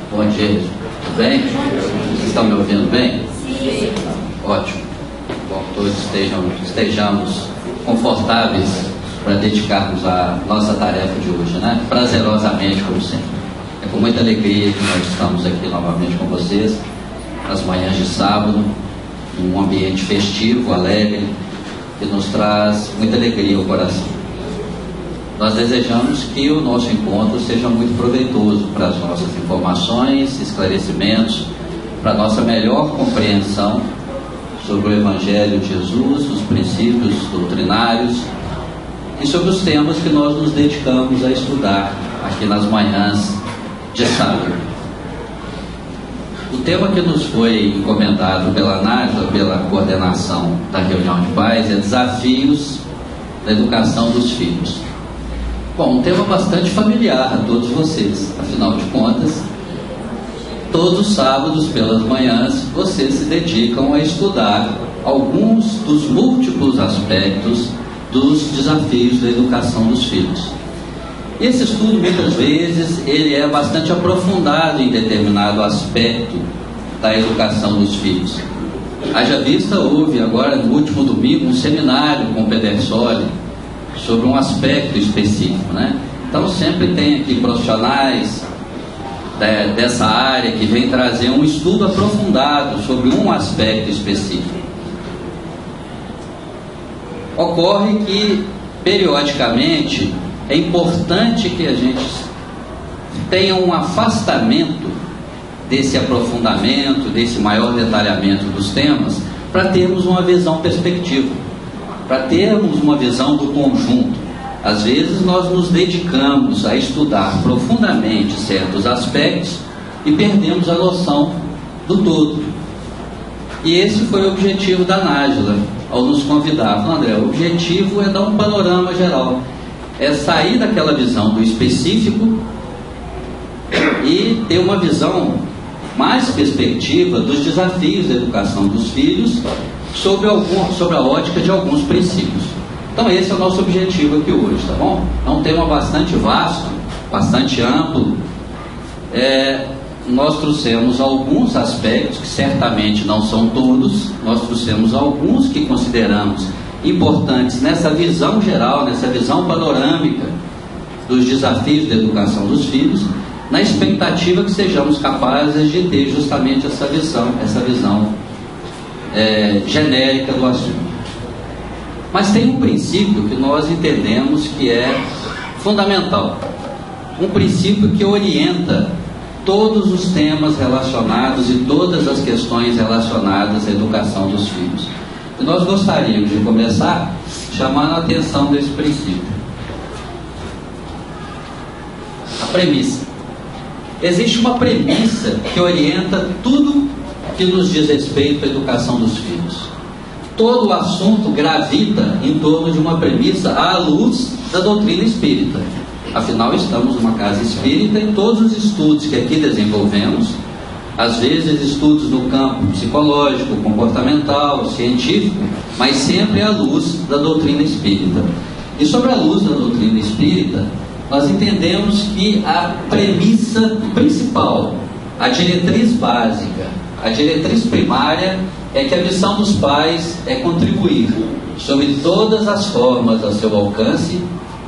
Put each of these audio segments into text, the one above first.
Bom dia, tudo bem? Vocês estão me ouvindo bem? Sim. Ótimo. Bom, todos estejamos confortáveis para dedicarmos a nossa tarefa de hoje, né? Prazerosamente, como sempre. É com muita alegria que nós estamos aqui novamente com vocês, nas manhãs de sábado, num ambiente festivo, alegre, que nos traz muita alegria ao coração. Nós desejamos que o nosso encontro seja muito proveitoso para as nossas informações, esclarecimentos, para a nossa melhor compreensão sobre o Evangelho de Jesus, os princípios doutrinários e sobre os temas que nós nos dedicamos a estudar aqui nas manhãs de sábado. O tema que nos foi encomendado pela Nájila, pela coordenação da reunião de pais, é desafios da educação dos filhos. Bom, um tema bastante familiar a todos vocês, afinal de contas, todos os sábados pelas manhãs vocês se dedicam a estudar alguns dos múltiplos aspectos dos desafios da educação dos filhos. Esse estudo, muitas vezes, ele é bastante aprofundado em determinado aspecto da educação dos filhos. Haja vista, houve agora no último domingo um seminário com o Pedersoli sobre um aspecto específico, né? Então sempre tem aqui profissionais dessa área que vem trazer um estudo aprofundado sobre um aspecto específico. Ocorre que, periodicamente, é importante que a gente tenha um afastamento desse aprofundamento, desse maior detalhamento dos temas, para termos uma visão perspectiva, para termos uma visão do conjunto. Às vezes nós nos dedicamos a estudar profundamente certos aspectos e perdemos a noção do todo. E esse foi o objetivo da Nájila ao nos convidar. Falou, André, o objetivo é dar um panorama geral, é sair daquela visão do específico e ter uma visão mais perspectiva dos desafios da educação dos filhos sobre a ótica de alguns princípios. Então esse é o nosso objetivo aqui hoje, tá bom? É um tema bastante vasto, bastante amplo. Nós trouxemos alguns aspectos, que certamente não são todos, nós trouxemos alguns que consideramos importantes nessa visão geral, nessa visão panorâmica dos desafios da educação dos filhos, na expectativa que sejamos capazes de ter justamente essa visão genérica do assunto. Mas tem um princípio que nós entendemos que é fundamental, um princípio que orienta todos os temas relacionados e todas as questões relacionadas à educação dos filhos. E nós gostaríamos de começar chamando a atenção desse princípio. A premissa. Existe uma premissa que orienta tudo que nos diz respeito à educação dos filhos. Todo o assunto gravita em torno de uma premissa à luz da doutrina espírita. Afinal, estamos numa casa espírita e todos os estudos que aqui desenvolvemos, às vezes estudos no campo psicológico, comportamental, científico, mas sempre à luz da doutrina espírita. E sobre a luz da doutrina espírita, nós entendemos que a premissa principal, a diretriz básica, a diretriz primária é que a missão dos pais é contribuir, sob todas as formas a seu alcance,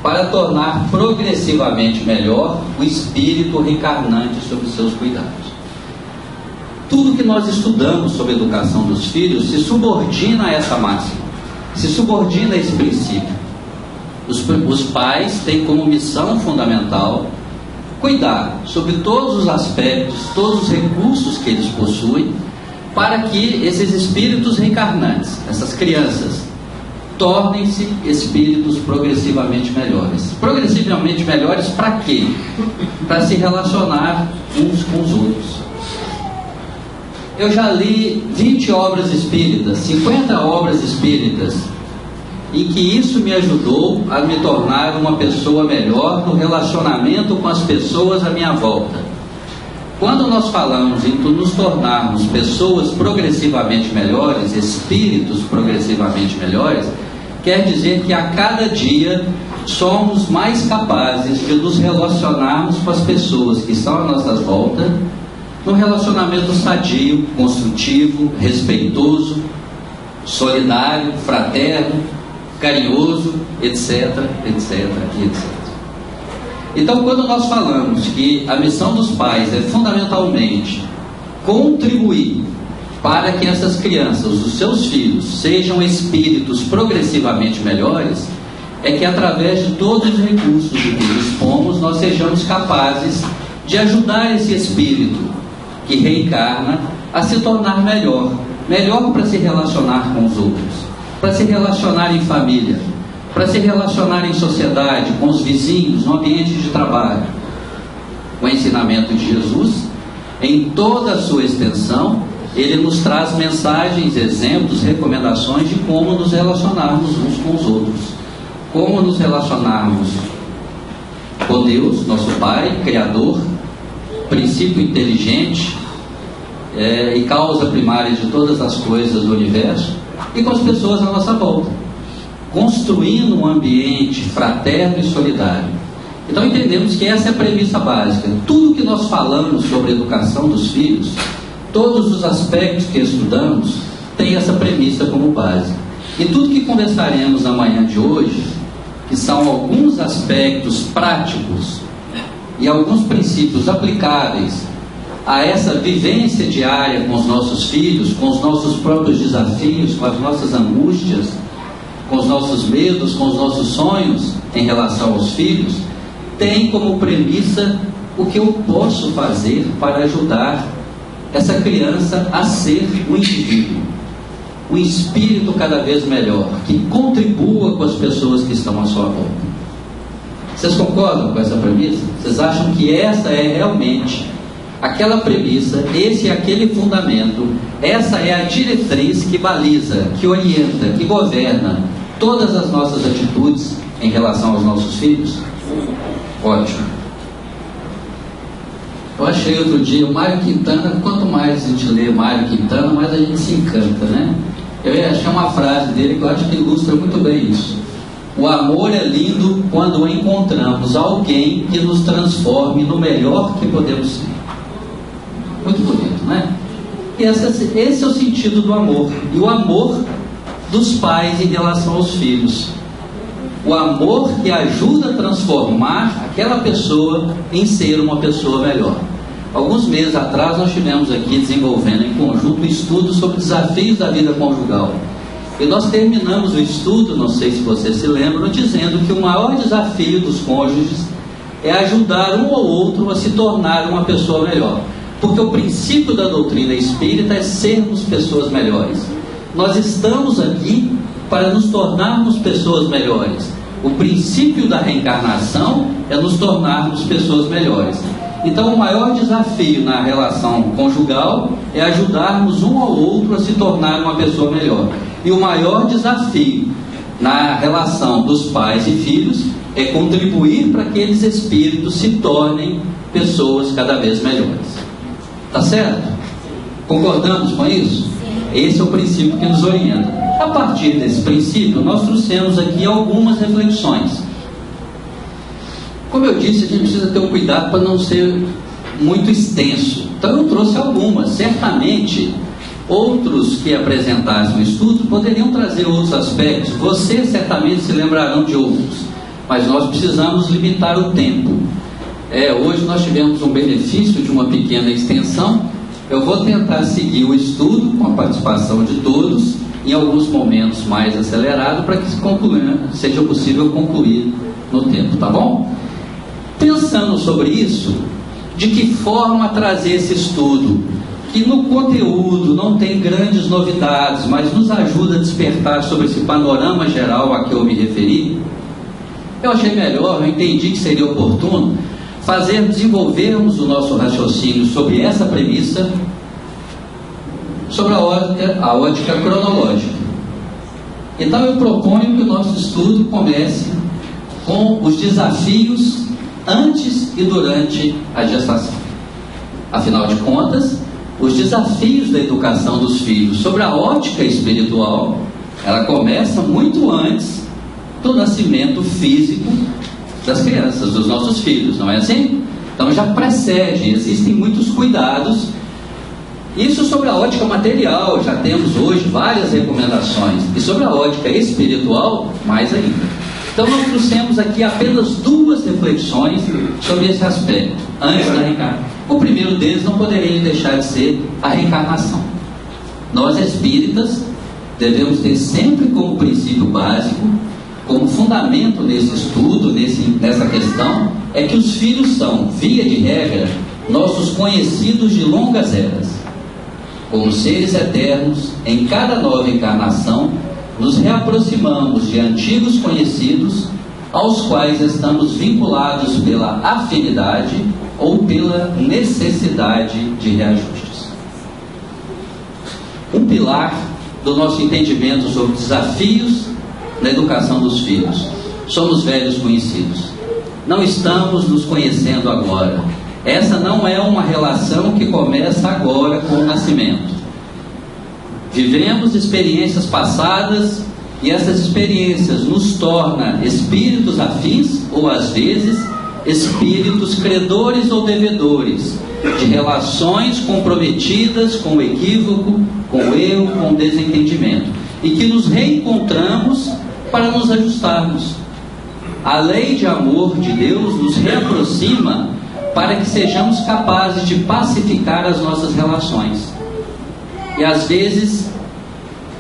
para tornar progressivamente melhor o espírito reencarnante sob seus cuidados. Tudo que nós estudamos sobre a educação dos filhos se subordina a essa máxima, se subordina a esse princípio. Os pais têm como missão fundamental cuidar sobre todos os aspectos, todos os recursos que eles possuem, para que esses espíritos reencarnantes, essas crianças, tornem-se espíritos progressivamente melhores. Progressivamente melhores para quê? Para se relacionar uns com os outros. Eu já li 20 obras espíritas, 50 obras espíritas, em que isso me ajudou a me tornar uma pessoa melhor no relacionamento com as pessoas à minha volta. Quando nós falamos em nos tornarmos pessoas progressivamente melhores, espíritos progressivamente melhores, quer dizer que a cada dia somos mais capazes de nos relacionarmos com as pessoas que estão à nossa volta num relacionamento sadio, construtivo, respeitoso, solidário, fraterno, carinhoso, etc, etc, etc. Então, quando nós falamos que a missão dos pais é fundamentalmente contribuir para que essas crianças, os seus filhos, sejam espíritos progressivamente melhores, é que através de todos os recursos de que dispomos, nós sejamos capazes de ajudar esse espírito que reencarna a se tornar melhor para se relacionar com os outros, para se relacionar em família, para se relacionar em sociedade, com os vizinhos, no ambiente de trabalho. O ensinamento de Jesus, em toda a sua extensão, ele nos traz mensagens, exemplos, recomendações de como nos relacionarmos uns com os outros, como nos relacionarmos com Deus, nosso Pai, Criador, princípio inteligente e causa primária de todas as coisas do universo, e com as pessoas à nossa volta, construindo um ambiente fraterno e solidário. Então entendemos que essa é a premissa básica. Tudo que nós falamos sobre a educação dos filhos, todos os aspectos que estudamos, tem essa premissa como base. E tudo que conversaremos na manhã de hoje, que são alguns aspectos práticos e alguns princípios aplicáveis a essa vivência diária com os nossos filhos, com os nossos próprios desafios, com as nossas angústias, com os nossos medos, com os nossos sonhos em relação aos filhos, tem como premissa o que eu posso fazer para ajudar essa criança a ser um indivíduo, um espírito cada vez melhor, que contribua com as pessoas que estão à sua volta. Vocês concordam com essa premissa? Vocês acham que essa é realmente aquela premissa, esse é aquele fundamento, essa é a diretriz que baliza, que orienta, que governa todas as nossas atitudes em relação aos nossos filhos? Ótimo. Eu achei outro dia o Mário Quintana, quanto mais a gente lê Mário Quintana, mais a gente se encanta, né? Eu ia achar uma frase dele que eu acho que ilustra muito bem isso. O amor é lindo quando encontramos alguém que nos transforme no melhor que podemos ser. Muito bonito, né? E esse é o sentido do amor. E o amor dos pais em relação aos filhos. O amor que ajuda a transformar aquela pessoa em ser uma pessoa melhor. Alguns meses atrás nós estivemos aqui desenvolvendo em conjunto um estudo sobre desafios da vida conjugal. E nós terminamos o estudo, não sei se vocês se lembram, dizendo que o maior desafio dos cônjuges é ajudar um ou outro a se tornar uma pessoa melhor. Porque o princípio da doutrina espírita é sermos pessoas melhores. Nós estamos aqui para nos tornarmos pessoas melhores. O princípio da reencarnação é nos tornarmos pessoas melhores. Então o maior desafio na relação conjugal é ajudarmos um ao outro a se tornar uma pessoa melhor. E o maior desafio na relação dos pais e filhos é contribuir para que aqueles espíritos se tornem pessoas cada vez melhores. Tá certo? Concordamos com isso? Esse é o princípio que nos orienta. A partir desse princípio, nós trouxemos aqui algumas reflexões. Como eu disse, a gente precisa ter um cuidado para não ser muito extenso. Então eu trouxe algumas. Certamente, outros que apresentassem o estudo poderiam trazer outros aspectos. Vocês certamente se lembrarão de outros. Mas nós precisamos limitar o tempo. Hoje nós tivemos um benefício de uma pequena extensão. Eu vou tentar seguir o estudo com a participação de todos, em alguns momentos mais acelerado, para que seja possível concluir no tempo, tá bom? Pensando sobre isso, de que forma trazer esse estudo, que no conteúdo não tem grandes novidades, mas nos ajuda a despertar sobre esse panorama geral a que eu me referi, eu achei melhor, eu entendi que seria oportuno desenvolvermos o nosso raciocínio sobre essa premissa, sobre a ótica cronológica. Então eu proponho que o nosso estudo comece com os desafios antes e durante a gestação. Afinal de contas, os desafios da educação dos filhos sobre a ótica espiritual, ela começa muito antes do nascimento físico das crianças, dos nossos filhos, não é assim? Então já precede, existem muitos cuidados Isso sobre a ótica material, já temos hoje várias recomendações, e sobre a ótica espiritual, mais ainda. Então nós trouxemos aqui apenas 2 reflexões sobre esse aspecto, antes da reencarnação. O primeiro deles não poderia deixar de ser a reencarnação. Nós espíritas devemos ter sempre como princípio básico, como fundamento nesse estudo, nessa questão, é que os filhos são, via de regra, nossos conhecidos de longas eras. Como seres eternos, em cada nova encarnação, nos reaproximamos de antigos conhecidos, aos quais estamos vinculados pela afinidade ou pela necessidade de reajustes. Um pilar do nosso entendimento sobre desafios na educação dos filhos: somos velhos conhecidos, não estamos nos conhecendo agora. Essa não é uma relação que começa agora com o nascimento. Vivemos experiências passadas e essas experiências nos tornam espíritos afins, ou às vezes espíritos credores ou devedores de relações comprometidas com o equívoco, com o erro, com o desentendimento, e que nos reencontramos para nos ajustarmos. A lei de amor de Deus nos reaproxima para que sejamos capazes de pacificar as nossas relações. E às vezes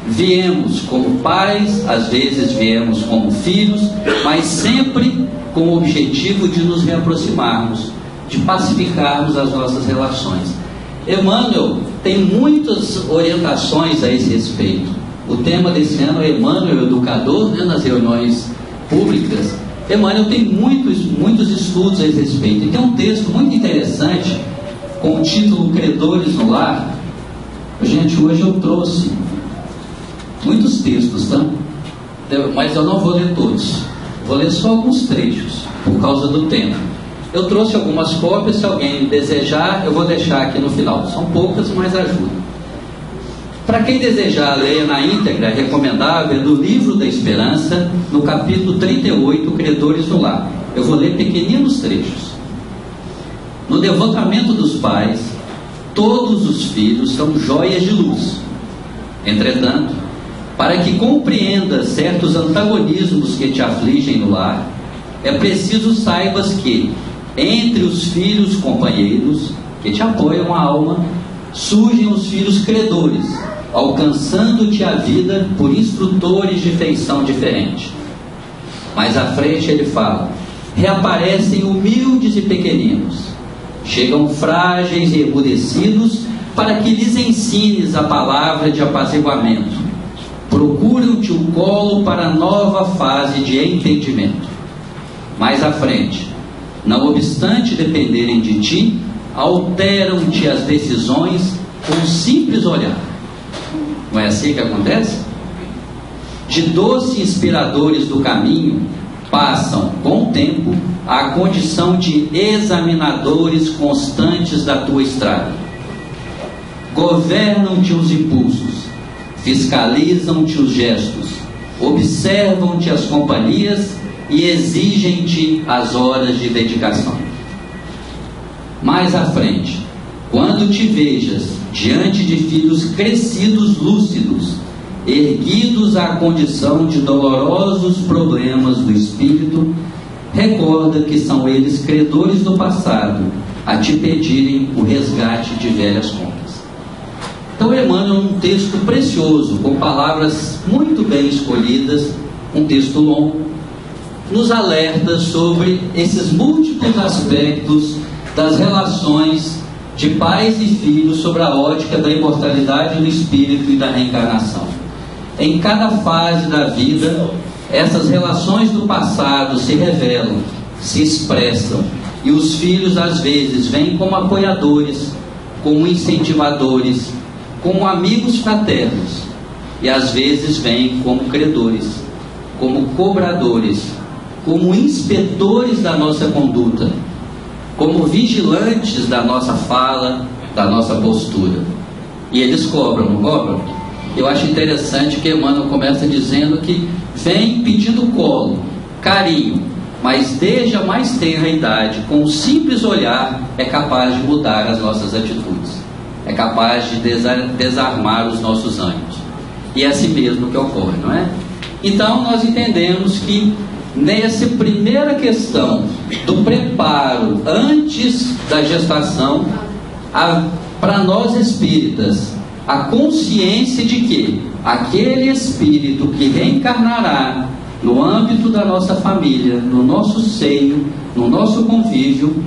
viemos como pais, às vezes viemos como filhos, mas sempre com o objetivo de nos reaproximarmos, de pacificarmos as nossas relações. Emmanuel tem muitas orientações a esse respeito. O tema desse ano é Emmanuel Educador, nas reuniões públicas. Emmanuel tem muitos estudos a esse respeito. E tem um texto muito interessante com o título Credores no Lar. Gente, hoje eu trouxe muitos textos, tá? Mas eu não vou ler todos. Vou ler só alguns trechos, por causa do tempo. Eu trouxe algumas cópias, se alguém desejar, eu vou deixar aqui no final. São poucas, mas ajudam. Para quem desejar ler na íntegra, é recomendável do Livro da Esperança, no capítulo 38, Credores no Lar. Eu vou ler pequeninos trechos. No devotamento dos pais, todos os filhos são joias de luz. Entretanto, para que compreenda certos antagonismos que te afligem no lar, é preciso saibas que, entre os filhos companheiros que te apoiam a alma, surgem os filhos credores, alcançando-te a vida por instrutores de feição diferente. Mais à frente ele fala: reaparecem humildes e pequeninos, chegam frágeis e emudecidos, para que lhes ensines a palavra de apaziguamento. Procuram-te o colo para nova fase de entendimento. Mais à frente: não obstante dependerem de ti, alteram-te as decisões com um simples olhar. Não é assim que acontece? De doce inspiradores do caminho, passam, com o tempo, à condição de examinadores constantes da tua estrada. Governam-te os impulsos, fiscalizam-te os gestos, observam-te as companhias e exigem-te as horas de dedicação. Mais à frente, quando te vejas diante de filhos crescidos lúcidos, erguidos à condição de dolorosos problemas do espírito, recorda que são eles credores do passado a te pedirem o resgate de velhas contas. Então Emmanuel, um texto precioso, com palavras muito bem escolhidas, um texto longo, nos alerta sobre esses múltiplos aspectos das relações de pais e filhos, sobre a ótica da imortalidade do espírito e da reencarnação. Em cada fase da vida, essas relações do passado se revelam, se expressam, e os filhos às vezes vêm como apoiadores, como incentivadores, como amigos fraternos, e às vezes vêm como credores, como cobradores, como inspetores da nossa conduta, como vigilantes da nossa fala, da nossa postura. E eles cobram, não cobram? Eu acho interessante que Emmanuel começa dizendo que vem pedindo colo, carinho, mas desde a mais tenra idade, com um simples olhar, é capaz de mudar as nossas atitudes. é capaz de desarmar os nossos ânimos. E é assim mesmo que ocorre, não é? Então nós entendemos que nessa primeira questão do preparo antes da gestação, para nós espíritas, a consciência de que aquele espírito que reencarnará no âmbito da nossa família, no nosso seio, no nosso convívio,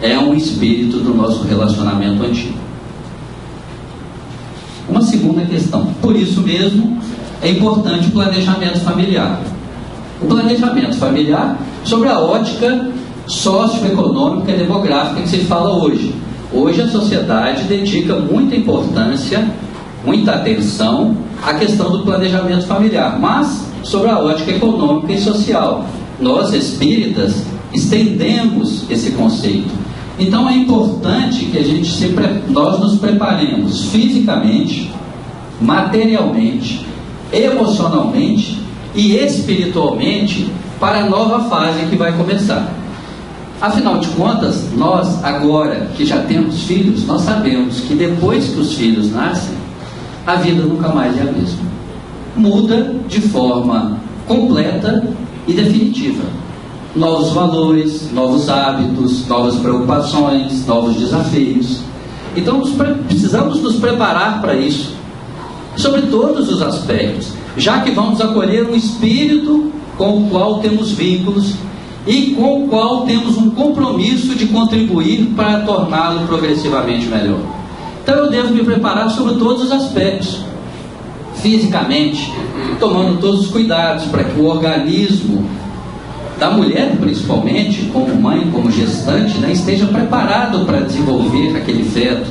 é um espírito do nosso relacionamento antigo. Uma segunda questão, por isso mesmo é importante o planejamento familiar. O planejamento familiar sobre a ótica socioeconômica e demográfica que se fala hoje. Hoje a sociedade dedica muita importância, muita atenção à questão do planejamento familiar, mas sobre a ótica econômica e social. Nós espíritas estendemos esse conceito. Então é importante que nós nos preparemos fisicamente, materialmente, emocionalmente e espiritualmente para a nova fase que vai começar. Afinal de contas, nós agora que já temos filhos, nós sabemos que depois que os filhos nascem, a vida nunca mais é a mesma. Muda de forma completa e definitiva. Novos valores, novos hábitos, novas preocupações, novos desafios. Então precisamos nos preparar para isso, sobre todos os aspectos, já que vamos acolher um espírito com o qual temos vínculos e com o qual temos um compromisso de contribuir para torná-lo progressivamente melhor. Então eu devo me preparar sobre todos os aspectos, fisicamente, tomando todos os cuidados para que o organismo da mulher, principalmente, como mãe, como gestante, né, esteja preparado para desenvolver aquele feto.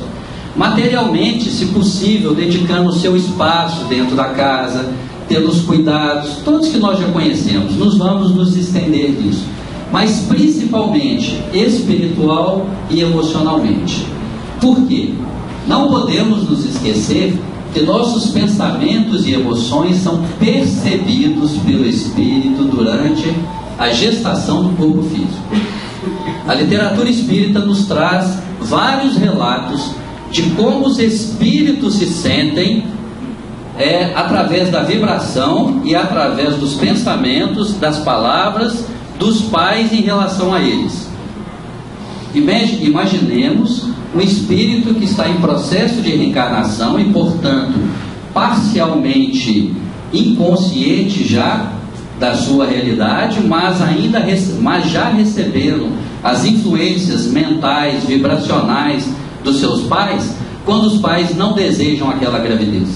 Materialmente, se possível, dedicando o seu espaço dentro da casa, tendo os cuidados, todos que nós já conhecemos, vamos nos estender nisso. Mas principalmente espiritual e emocionalmente. Por quê? Não podemos nos esquecer que nossos pensamentos e emoções são percebidos pelo espírito durante a gestação do corpo físico. A literatura espírita nos traz vários relatos de como os espíritos se sentem através da vibração e através dos pensamentos, das palavras dos pais em relação a eles. Imaginemos um espírito que está em processo de reencarnação e, portanto, parcialmente inconsciente já da sua realidade, mas já recebendo as influências mentais, vibracionais dos seus pais, quando os pais não desejam aquela gravidez.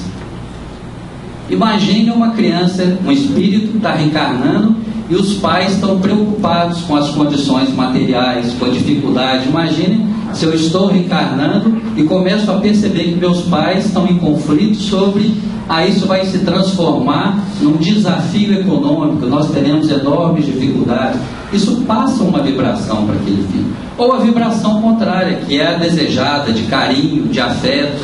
Imagine uma criança, um espírito que está reencarnando e os pais estão preocupados com as condições materiais, com a dificuldade. Imagine se eu estou reencarnando e começo a perceber que meus pais estão em conflito sobre... isso vai se transformar num desafio econômico, nós teremos enormes dificuldades. Isso passa uma vibração para aquele filho. Ou a vibração contrária, que é a desejada, de carinho, de afeto.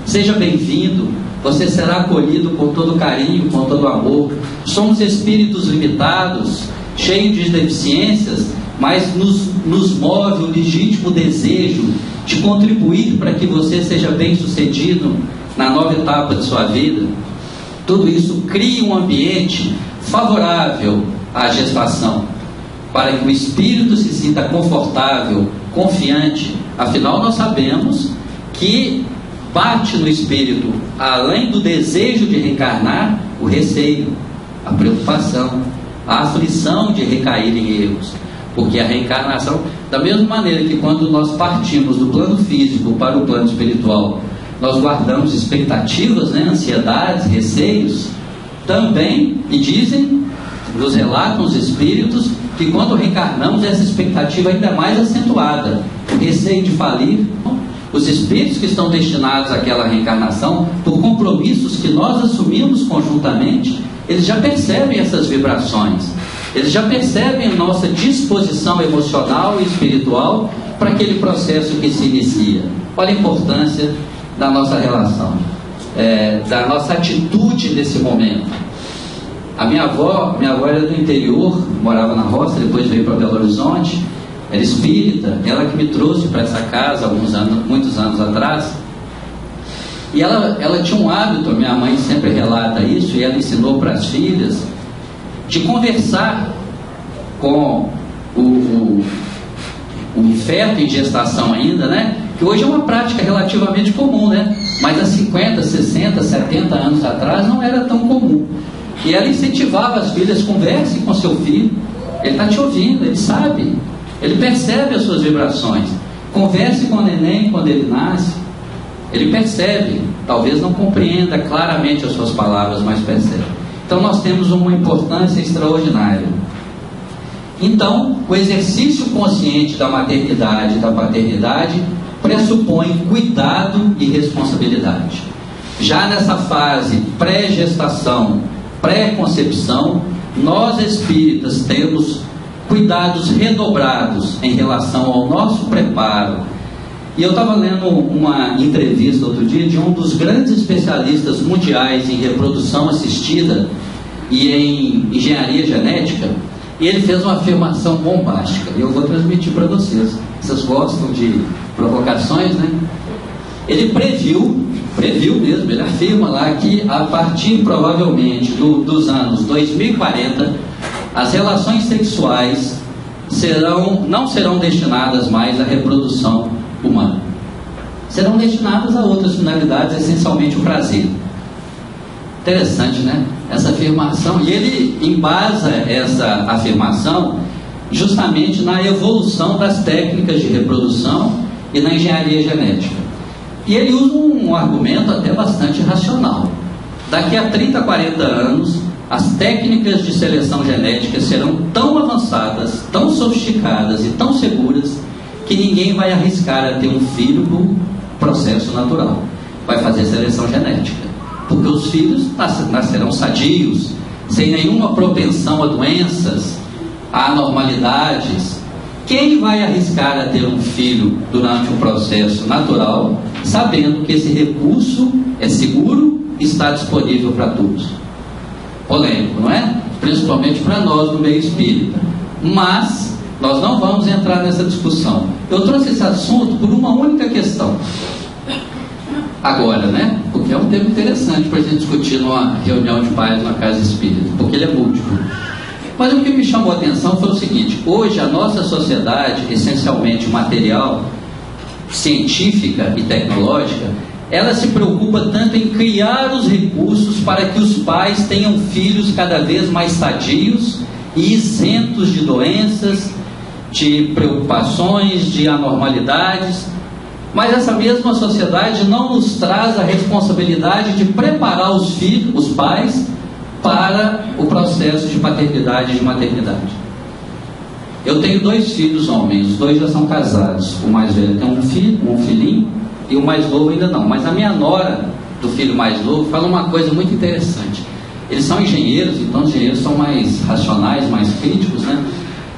Seja bem-vindo, você será acolhido com todo carinho, com todo amor. Somos espíritos limitados, cheios de deficiências, mas nos move o legítimo desejo de contribuir para que você seja bem-sucedido na nova etapa de sua vida. Tudo isso cria um ambiente favorável à gestação, para que o espírito se sinta confortável, confiante. Afinal, nós sabemos que bate no espírito, além do desejo de reencarnar, o receio, a preocupação, a aflição de recair em erros. Porque a reencarnação, da mesma maneira que quando nós partimos do plano físico para o plano espiritual, nós guardamos expectativas, ansiedades, receios, também, e dizem, nos relatam os espíritos, que quando reencarnamos, essa expectativa ainda é mais acentuada. O receio de falir. Os espíritos que estão destinados àquela reencarnação, por compromissos que nós assumimos conjuntamente, eles já percebem essas vibrações, eles já percebem a nossa disposição emocional e espiritual para aquele processo que se inicia. Olha a importância da nossa relação, da nossa atitude nesse momento. A minha avó era do interior, morava na roça, depois veio para Belo Horizonte, era espírita, ela que me trouxe para essa casa muitos anos atrás, E ela tinha um hábito, minha mãe sempre relata isso, e ela ensinou para as filhas, de conversar com o feto em gestação ainda, né? Que hoje é uma prática relativamente comum, né? Mas há 50, 60, 70 anos atrás não era tão comum. E ela incentivava as filhas, converse com seu filho, ele está te ouvindo, ele sabe, ele percebe as suas vibrações. Converse com o neném quando ele nasce, ele percebe, talvez não compreenda claramente as suas palavras, mas percebe. Então nós temos uma importância extraordinária. Então, o exercício consciente da maternidade e da paternidade pressupõe cuidado e responsabilidade. Já nessa fase pré-gestação, pré-concepção, nós espíritas temos cuidados redobrados em relação ao nosso preparo. E eu estava lendo uma entrevista outro dia de um dos grandes especialistas mundiais em reprodução assistida e em engenharia genética, e ele fez uma afirmação bombástica, e eu vou transmitir para vocês. Vocês gostam de provocações, né? Ele previu mesmo, ele afirma lá que a partir provavelmente dos anos 2040, as relações sexuais não serão destinadas mais à reprodução humana. Serão destinadas a outras finalidades, essencialmente o prazer. Interessante, né? Essa afirmação. E ele embasa essa afirmação justamente na evolução das técnicas de reprodução e na engenharia genética. E ele usa um argumento até bastante racional. Daqui a 30, 40 anos, as técnicas de seleção genética serão tão avançadas, tão sofisticadas e tão seguras que ninguém vai arriscar a ter um filho por processo natural. Vai fazer seleção genética. Porque os filhos nascerão sadios, sem nenhuma propensão a doenças, a anormalidades. Quem vai arriscar a ter um filho durante um processo natural, sabendo que esse recurso é seguro e está disponível para todos? Polêmico, não é? Principalmente para nós do meio espírita. Mas nós não vamos entrar nessa discussão. Eu trouxe esse assunto por uma única questão. Agora, né? Porque é um tema interessante para a gente discutir numa reunião de pais na casa espírita, porque ele é múltiplo. Mas o que me chamou a atenção foi o seguinte: hoje a nossa sociedade, essencialmente material, científica e tecnológica, ela se preocupa tanto em criar os recursos para que os pais tenham filhos cada vez mais sadios e isentos de doenças, de preocupações, de anormalidades. Mas essa mesma sociedade não nos traz a responsabilidade de preparar os filhos, os pais, para o processo de paternidade e de maternidade. Eu tenho 2 filhos homens, os 2 já são casados. O mais velho tem um filhinho, e o mais novo ainda não. Mas a minha nora do filho mais novo fala uma coisa muito interessante. Eles são engenheiros, então os engenheiros são mais racionais, mais críticos, né?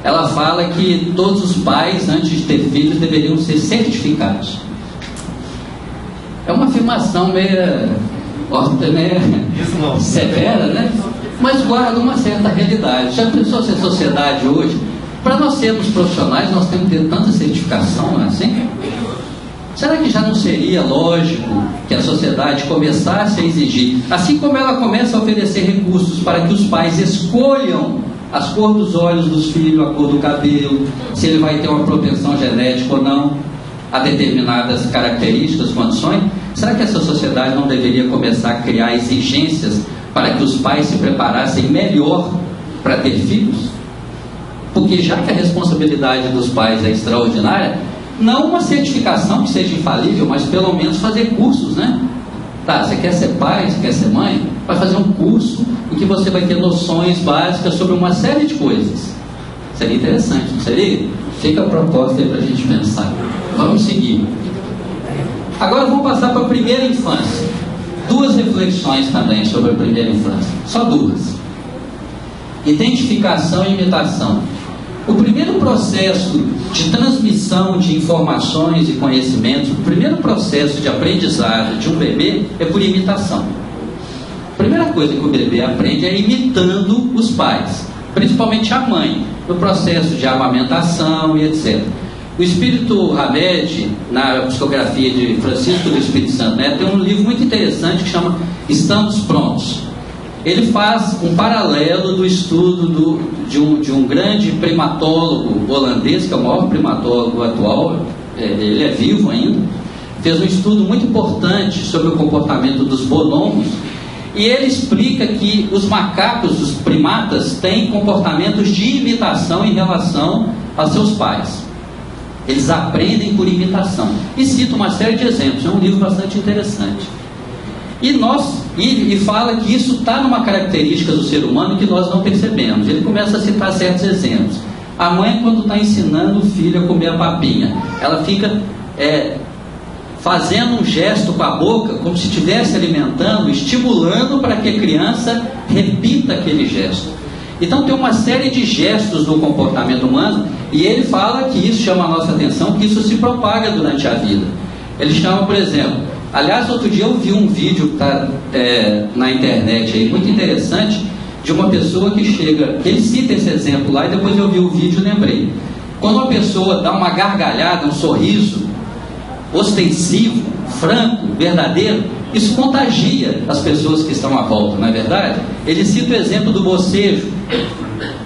Ela fala que todos os pais, antes de ter filhos, deveriam ser certificados. É uma afirmação meio severa, né? Mas guarda uma certa realidade. Já pensou se a sociedade hoje, para nós sermos profissionais, nós temos que ter tanta certificação, não é assim? Será que já não seria lógico que a sociedade começasse a exigir, assim como ela começa a oferecer recursos para que os pais escolham as cores dos olhos dos filhos, a cor do cabelo, se ele vai ter uma propensão genética ou não, a determinadas características, condições? Será que essa sociedade não deveria começar a criar exigências para que os pais se preparassem melhor para ter filhos? Porque já que a responsabilidade dos pais é extraordinária, não uma certificação que seja infalível, mas pelo menos fazer cursos, né? Tá, você quer ser pai, você quer ser mãe? Vai fazer um curso em que você vai ter noções básicas sobre uma série de coisas. Seria interessante, não seria? Fica a proposta aí para a gente pensar. Vamos seguir. Agora vamos passar para a primeira infância. 2 reflexões também sobre a primeira infância. Só 2. Identificação e imitação. O primeiro processo de transmissão de informações e conhecimentos, o primeiro processo de aprendizado de um bebê é por imitação. A primeira coisa que o bebê aprende é imitando os pais, principalmente a mãe, no processo de amamentação e etc. O Espírito Hamed, na psicografia de Francisco do Espírito Santo Neto, tem um livro muito interessante que chama Estamos Prontos. Ele faz um paralelo do estudo de um grande primatólogo holandês, que é o maior primatólogo atual, ele é vivo ainda, fez um estudo muito importante sobre o comportamento dos bonobos, e ele explica que os macacos, os primatas, têm comportamentos de imitação em relação aos seus pais. Eles aprendem por imitação. E cita uma série de exemplos. É um livro bastante interessante. E fala que isso está numa característica do ser humano que nós não percebemos. Ele começa a citar certos exemplos. A mãe, quando está ensinando o filho a comer a papinha, ela fica fazendo um gesto com a boca, como se estivesse alimentando, estimulando para que a criança repita aquele gesto. Então tem uma série de gestos no comportamento humano, e ele fala que isso chama a nossa atenção, que isso se propaga durante a vida. Ele chama, por exemplo, aliás, outro dia eu vi um vídeo que está na internet aí, muito interessante, de uma pessoa que chega, ele cita esse exemplo lá, e depois eu vi o vídeo e lembrei. Quando uma pessoa dá uma gargalhada, um sorriso ostensivo, franco, verdadeiro, isso contagia as pessoas que estão à volta, não é verdade? Ele cita o exemplo do bocejo.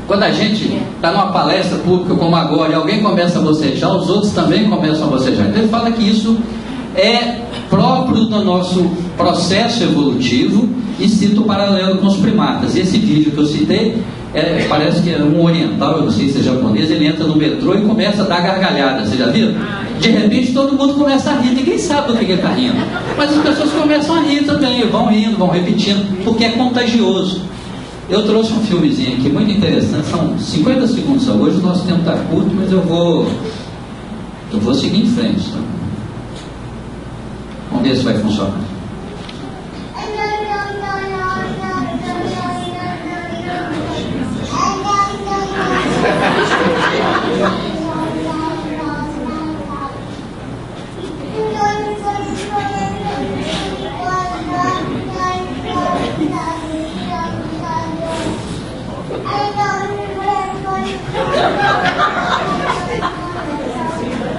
Quando a gente está numa palestra pública como agora e alguém começa a bocejar, os outros também começam a bocejar. Então ele fala que isso é próprio do nosso processo evolutivo e cita o paralelo com os primatas. Esse vídeo que eu citei, parece que é um oriental, eu não sei se é japonês, ele entra no metrô e começa a dar gargalhada, você já viu? De repente todo mundo começa a rir, ninguém sabe do que ele está rindo, mas as pessoas começam a rir também, vão rindo, vão repetindo, porque é contagioso. Eu trouxe um filmezinho aqui muito interessante, são 50 segundos só. Hoje o nosso tempo está curto, mas eu vou seguir em frente, tá? Vamos ver se vai funcionar.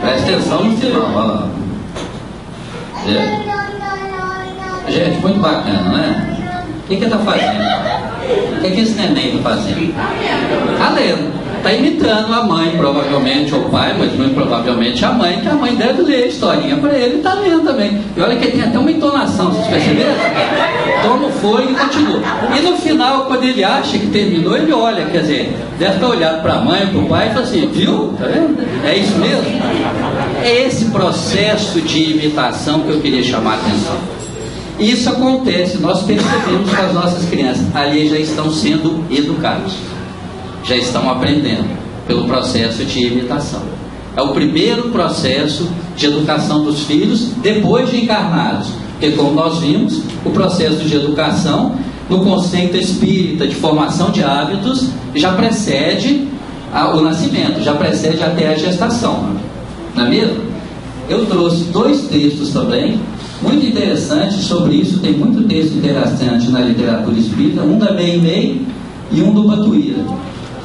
Presta atenção no final, olha lá. Gente, muito bacana, né? O que ele está fazendo? O que esse neném está fazendo? Está lendo. Está imitando a mãe, provavelmente, ou o pai, mas muito provavelmente a mãe, que a mãe deve ler a historinha para ele e está lendo também. E olha que ele tem até uma entonação, vocês perceberam? Toma o fôlego e continua. E no final, quando ele acha que terminou, ele olha, quer dizer, deve estar olhando para a mãe, para o pai e fala assim, viu? Tá vendo? É isso mesmo? É esse processo de imitação que eu queria chamar a atenção. Isso acontece, nós percebemos que as nossas crianças ali já estão sendo educados, já estão aprendendo pelo processo de imitação. É o primeiro processo de educação dos filhos depois de encarnados, porque como nós vimos, o processo de educação no conceito espírita de formação de hábitos já precede o nascimento, já precede até a gestação, não é mesmo? Eu trouxe 2 textos também muito interessantes sobre isso. Tem muito texto interessante na literatura espírita, um da Meimei e um do Batuíra,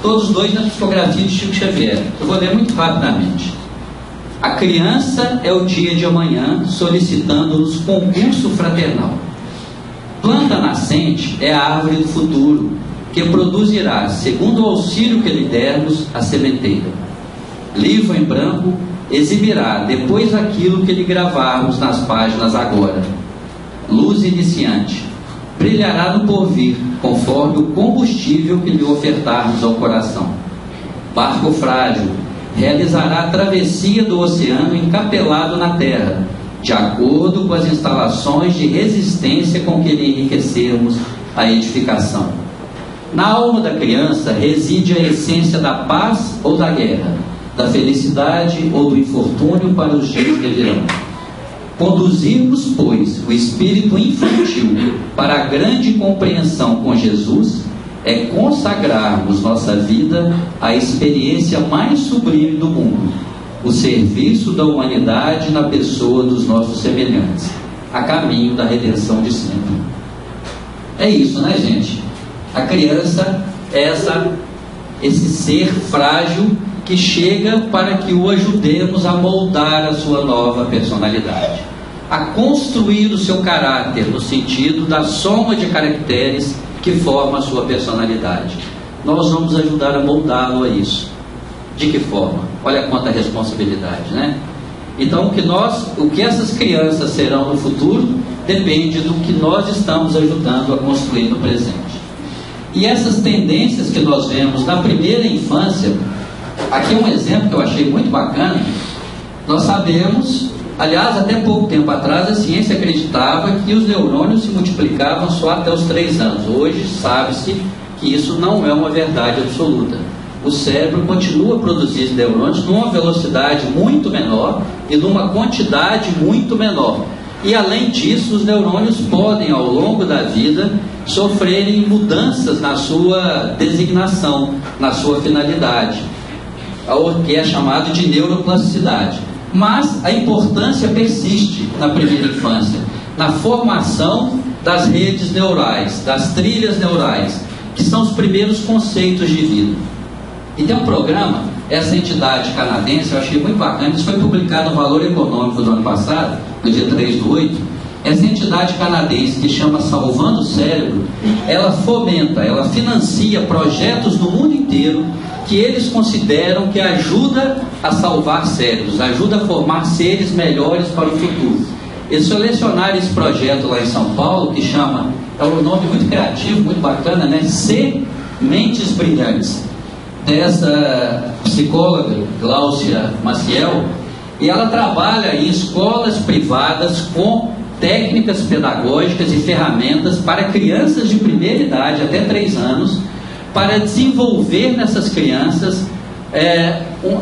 todos 2 na psicografia de Chico Xavier. Eu vou ler muito rapidamente. A criança é o dia de amanhã, solicitando-nos concurso fraternal. Planta nascente é a árvore do futuro, que produzirá, segundo o auxílio que lhe dermos, a sementeira. Livro em branco exibirá depois aquilo que lhe gravarmos nas páginas agora. Luz iniciante brilhará no porvir, conforme o combustível que lhe ofertarmos ao coração. Barco frágil realizará a travessia do oceano encapelado na terra, de acordo com as instalações de resistência com que lhe enriquecermos a edificação. Na alma da criança reside a essência da paz ou da guerra, da felicidade ou do infortúnio para os dias que virão. Conduzirmos, pois, o espírito infantil para a grande compreensão com Jesus é consagrarmos nossa vida à experiência mais sublime do mundo, o serviço da humanidade na pessoa dos nossos semelhantes, a caminho da redenção de sempre. É isso, né, gente? A criança é esse ser frágil que chega para que o ajudemos a moldar a sua nova personalidade, a construir o seu caráter no sentido da soma de caracteres que forma a sua personalidade. Nós vamos ajudar a moldá-lo a isso. De que forma? Olha quanta responsabilidade, né? Então, o que essas crianças serão no futuro depende do que nós estamos ajudando a construir no presente. E essas tendências que nós vemos na primeira infância, aqui é um exemplo que eu achei muito bacana. Nós sabemos, aliás, até pouco tempo atrás, a ciência acreditava que os neurônios se multiplicavam só até os 3 anos. Hoje, sabe-se que isso não é uma verdade absoluta. O cérebro continua produzindo neurônios numa velocidade muito menor e numa quantidade muito menor. E, além disso, os neurônios podem, ao longo da vida, sofrerem mudanças na sua designação, na sua finalidade, o que é chamado de neuroplasticidade. Mas a importância persiste na primeira infância, na formação das redes neurais, das trilhas neurais, que são os primeiros conceitos de vida. E tem um programa, essa entidade canadense, eu achei muito bacana, isso foi publicado no Valor Econômico do ano passado, no dia 3/8, essa entidade canadense que chama Salvando o Cérebro, ela fomenta, ela financia projetos no mundo inteiro que eles consideram que ajuda a salvar cérebros, ajuda a formar seres melhores para o futuro. Eles selecionaram esse projeto lá em São Paulo, que chama, é um nome muito criativo, muito bacana, né? Mentes Brilhantes, dessa psicóloga, Gláucia Maciel, e ela trabalha em escolas privadas com técnicas pedagógicas e ferramentas para crianças de primeira idade, até 3 anos, para desenvolver nessas crianças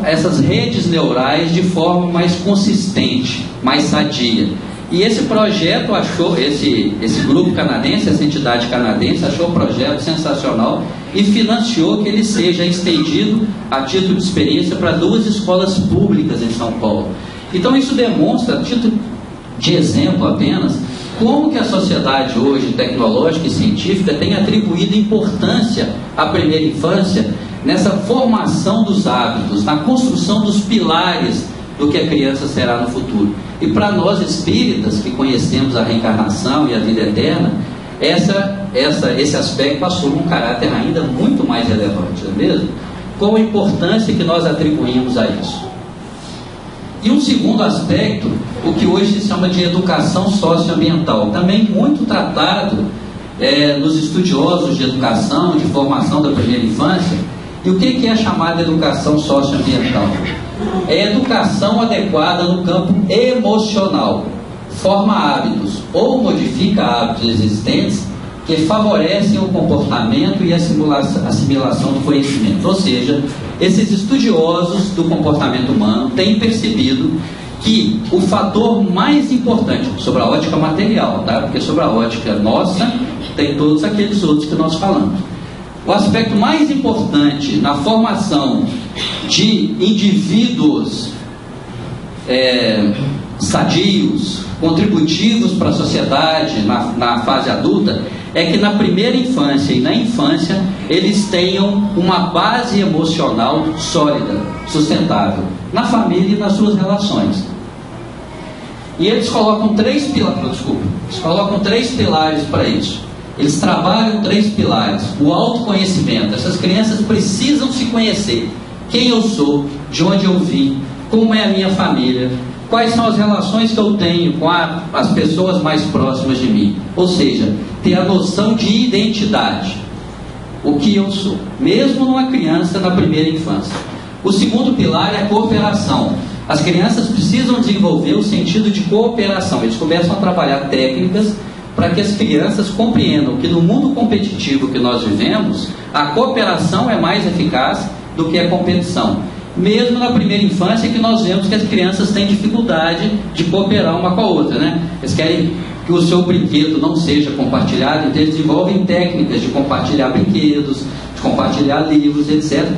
essas redes neurais de forma mais consistente, mais sadia. E esse projeto achou, esse grupo canadense, essa entidade canadense, achou o projeto sensacional e financiou que ele seja estendido a título de experiência para 2 escolas públicas em São Paulo. Então isso demonstra, a título de exemplo apenas, como que a sociedade hoje, tecnológica e científica, tem atribuído importância à primeira infância nessa formação dos hábitos, na construção dos pilares do que a criança será no futuro. E para nós espíritas, que conhecemos a reencarnação e a vida eterna, esse aspecto assume um caráter ainda muito mais relevante, não é mesmo? Qual a importância que nós atribuímos a isso? E um segundo aspecto, o que hoje se chama de educação socioambiental, também muito tratado nos estudiosos de educação, de formação da primeira infância. E o que é chamada educação socioambiental? É educação adequada no campo emocional, forma hábitos ou modifica hábitos existentes que favorecem o comportamento e a assimilação do conhecimento. Ou seja, esses estudiosos do comportamento humano têm percebido que o fator mais importante, sobre a ótica material, tá? Porque sobre a ótica nossa, tem todos aqueles outros que nós falamos. O aspecto mais importante na formação de indivíduos sadios, contributivos para a sociedade na fase adulta, é que na primeira infância e na infância eles tenham uma base emocional sólida, sustentável, na família e nas suas relações. E eles colocam 3 pilares para isso. Eles trabalham 3 pilares. O autoconhecimento. Essas crianças precisam se conhecer. Quem eu sou, de onde eu vim, como é a minha família, quais são as relações que eu tenho com as pessoas mais próximas de mim. Ou seja, ter a noção de identidade. O que eu sou, mesmo numa criança na primeira infância. O segundo pilar é a cooperação. As crianças precisam desenvolver o sentido de cooperação. Eles começam a trabalhar técnicas para que as crianças compreendam que no mundo competitivo que nós vivemos, a cooperação é mais eficaz do que a competição. Mesmo na primeira infância, que nós vemos que as crianças têm dificuldade de cooperar uma com a outra, né? Eles querem que o seu brinquedo não seja compartilhado, então eles desenvolvem técnicas de compartilhar brinquedos, de compartilhar livros, etc.,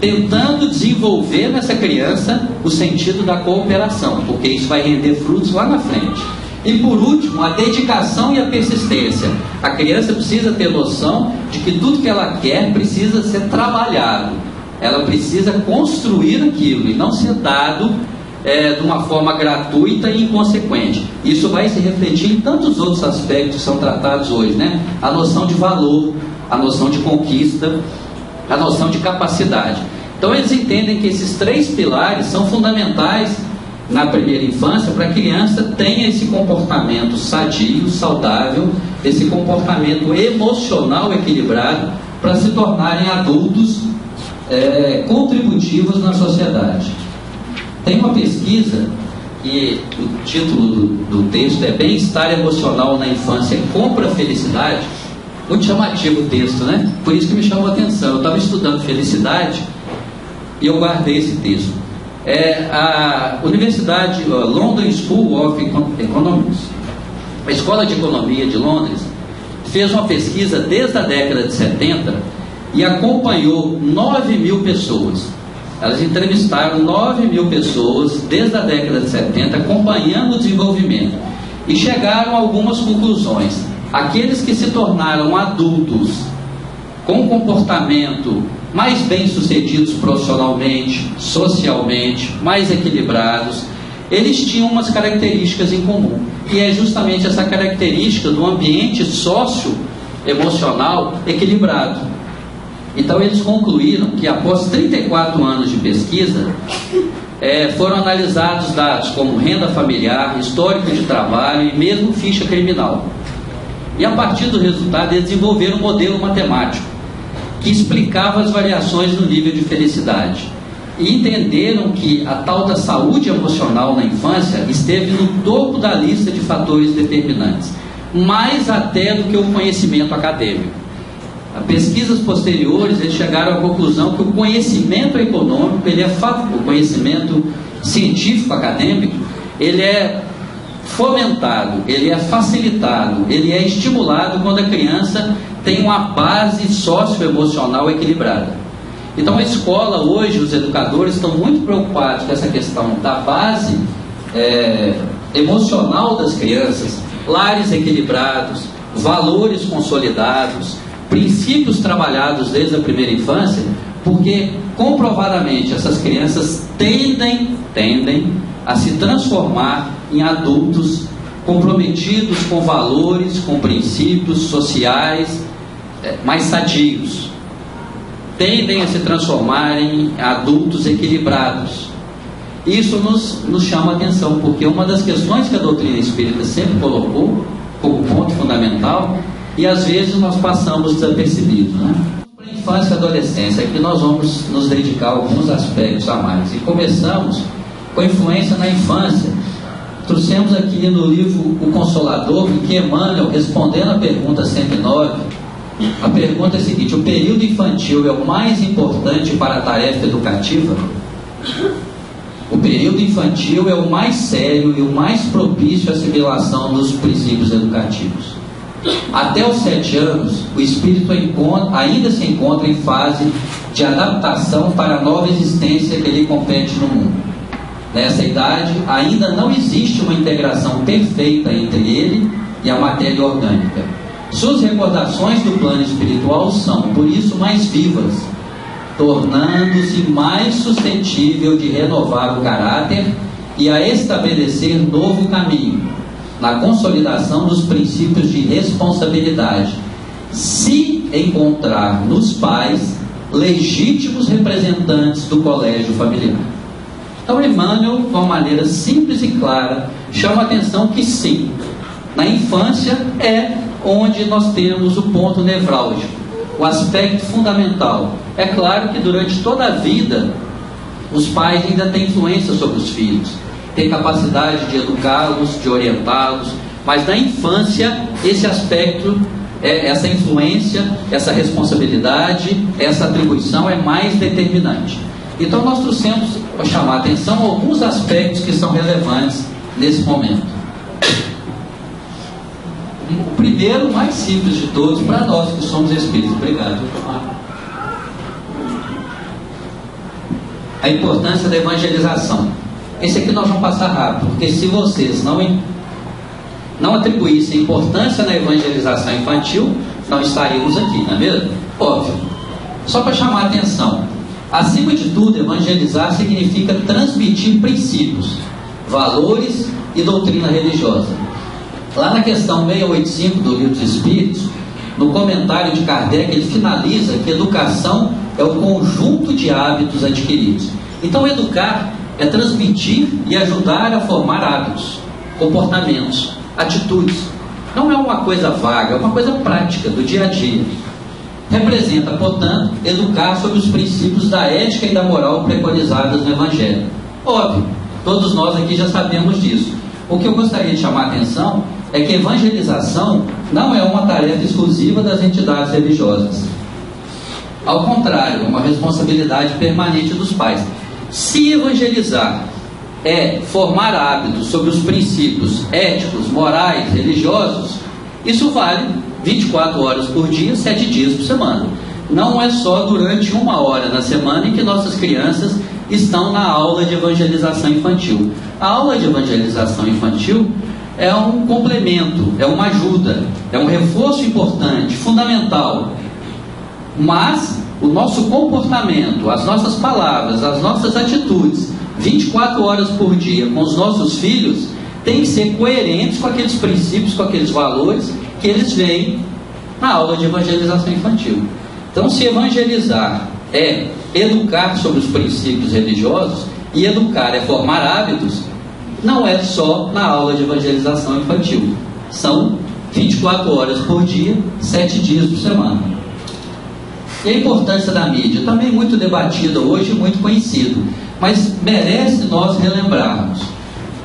tentando desenvolver nessa criança o sentido da cooperação, porque isso vai render frutos lá na frente. E por último, a dedicação e a persistência. A criança precisa ter noção de que tudo que ela quer precisa ser trabalhado. ela precisa construir aquilo e não ser dado de uma forma gratuita e inconsequente. Isso vai se refletir em tantos outros aspectos que são tratados hoje, né? A noção de valor, a noção de conquista, a noção de capacidade. Então eles entendem que esses 3 pilares são fundamentais na primeira infância para a criança tenha esse comportamento sadio, saudável, esse comportamento emocional equilibrado para se tornarem adultos contributivos na sociedade. Tem uma pesquisa e o título do texto é Bem-estar emocional na infância compra felicidade. Muito chamativo o texto, né? Por isso que me chamou a atenção. Eu estava estudando felicidade e eu guardei esse texto. A Universidade London School of Economics, a Escola de Economia de Londres, fez uma pesquisa desde a década de 70 e acompanhou 9.000 pessoas. Elas entrevistaram 9.000 pessoas desde a década de 70, acompanhando o desenvolvimento, e chegaram a algumas conclusões. Aqueles que se tornaram adultos com comportamento mais bem-sucedidos profissionalmente, socialmente, mais equilibrados, eles tinham umas características em comum, e é justamente essa característica do ambiente socioemocional equilibrado. Então eles concluíram que após 34 anos de pesquisa, foram analisados dados como renda familiar, histórico de trabalho e mesmo ficha criminal. E a partir do resultado eles desenvolveram um modelo matemático que explicava as variações no nível de felicidade. E entenderam que a tal da saúde emocional na infância esteve no topo da lista de fatores determinantes, mais até do que o conhecimento acadêmico. A pesquisas posteriores eles chegaram à conclusão que o conhecimento econômico, o conhecimento científico acadêmico, ele é fomentado, ele é facilitado, ele é estimulado quando a criança tem uma base socioemocional equilibrada. Então a escola hoje, os educadores estão muito preocupados com essa questão da base emocional das crianças, lares equilibrados, valores consolidados, princípios trabalhados desde a primeira infância, porque comprovadamente essas crianças tendem a se transformar em adultos comprometidos com valores, com princípios sociais mais sadios, tendem a se transformar em adultos equilibrados. Isso nos chama a atenção, porque uma das questões que a doutrina espírita sempre colocou como ponto fundamental, e às vezes nós passamos desapercebidos, né? Para a infância e adolescência, aqui nós vamos nos dedicar a alguns aspectos a mais. E começamos com a influência na infância. Trouxemos aqui no livro O Consolador, que Emmanuel, respondendo a pergunta 109, a pergunta é a seguinte: o período infantil é o mais importante para a tarefa educativa? O período infantil é o mais sério e o mais propício à assimilação dos princípios educativos. Até os 7 anos, o espírito ainda se encontra em fase de adaptação para a nova existência que lhe compete no mundo. Nessa idade, ainda não existe uma integração perfeita entre ele e a matéria orgânica. Suas recordações do plano espiritual são, por isso, mais vivas, tornando-se mais suscetível de renovar o caráter e a estabelecer novo caminho na consolidação dos princípios de responsabilidade, se encontrar nos pais legítimos representantes do colégio familiar. Então Emmanuel, de uma maneira simples e clara, chama a atenção que sim, na infância é onde nós temos o ponto nevrálgico, o aspecto fundamental. É claro que durante toda a vida os pais ainda têm influência sobre os filhos, tem capacidade de educá-los, de orientá-los, mas na infância esse aspecto, essa influência, essa responsabilidade, essa atribuição é mais determinante. Então nós trouxemos para chamar a atenção alguns aspectos que são relevantes nesse momento. O primeiro, mais simples de todos, para nós que somos espíritos. Obrigado. A importância da evangelização. Esse aqui nós vamos passar rápido, porque se vocês não atribuíssem importância na evangelização infantil, não estaríamos aqui, não é mesmo? Óbvio. Só para chamar a atenção, Acima de tudo, evangelizar significa transmitir princípios, valores e doutrina religiosa. Lá na questão 685 do Livro dos Espíritos, no comentário de Kardec, ele finaliza que educação é o conjunto de hábitos adquiridos. Então, educar é transmitir e ajudar a formar hábitos, comportamentos, atitudes. Não é uma coisa vaga, é uma coisa prática, do dia a dia. Representa, portanto, educar sobre os princípios da ética e da moral preconizadas no Evangelho. Óbvio, todos nós aqui já sabemos disso. O que eu gostaria de chamar a atenção é que evangelização não é uma tarefa exclusiva das entidades religiosas. Ao contrário, é uma responsabilidade permanente dos pais. Se evangelizar é formar hábitos sobre os princípios éticos, morais, religiosos, isso vale 24 horas por dia, 7 dias por semana. Não é só durante 1 hora na semana em que nossas crianças estão na aula de evangelização infantil. A aula de evangelização infantil é um complemento, é uma ajuda, é um reforço importante, fundamental. Mas o nosso comportamento, as nossas palavras, as nossas atitudes, 24 horas por dia com os nossos filhos, tem que ser coerentes com aqueles princípios, com aqueles valores que eles veem na aula de evangelização infantil. Então, se evangelizar é educar sobre os princípios religiosos, e educar é formar hábitos, não é só na aula de evangelização infantil. São 24 horas por dia, 7 dias por semana. E a importância da mídia, também muito debatida hoje, muito conhecido, mas merece nós relembrarmos.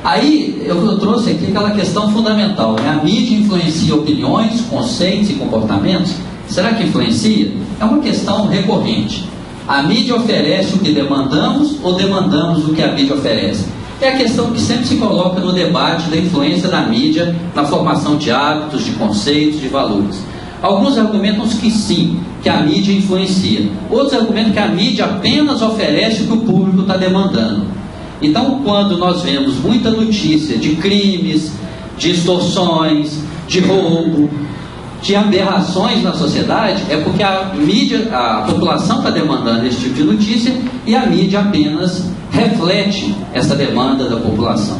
Aí eu trouxe aqui aquela questão fundamental, né? A mídia influencia opiniões, conceitos e comportamentos? Será que influencia? É uma questão recorrente. A mídia oferece o que demandamos ou demandamos o que a mídia oferece? É a questão que sempre se coloca no debate da influência da mídia na formação de hábitos, de conceitos, de valores. Alguns argumentam que sim, que a mídia influencia. Outros argumentam que a mídia apenas oferece o que o público está demandando. Então, quando nós vemos muita notícia de crimes, de extorsões, de roubo, de aberrações na sociedade, é porque a mídia, a população está demandando esse tipo de notícia e a mídia apenas reflete essa demanda da população.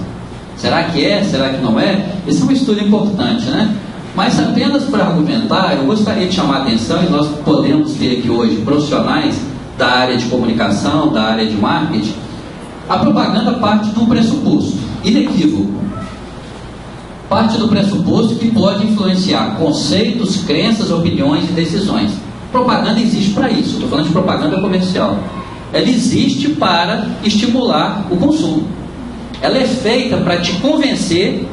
Será que é? Será que não é? Esse é um estudo importante, né? Mas apenas para argumentar, eu gostaria de chamar a atenção, e nós podemos ter aqui hoje profissionais da área de comunicação, da área de marketing. A propaganda parte de um pressuposto inequívoco. Parte do pressuposto que pode influenciar conceitos, crenças, opiniões e decisões. Propaganda existe para isso, estou falando de propaganda comercial. Ela existe para estimular o consumo. Ela é feita para te convencer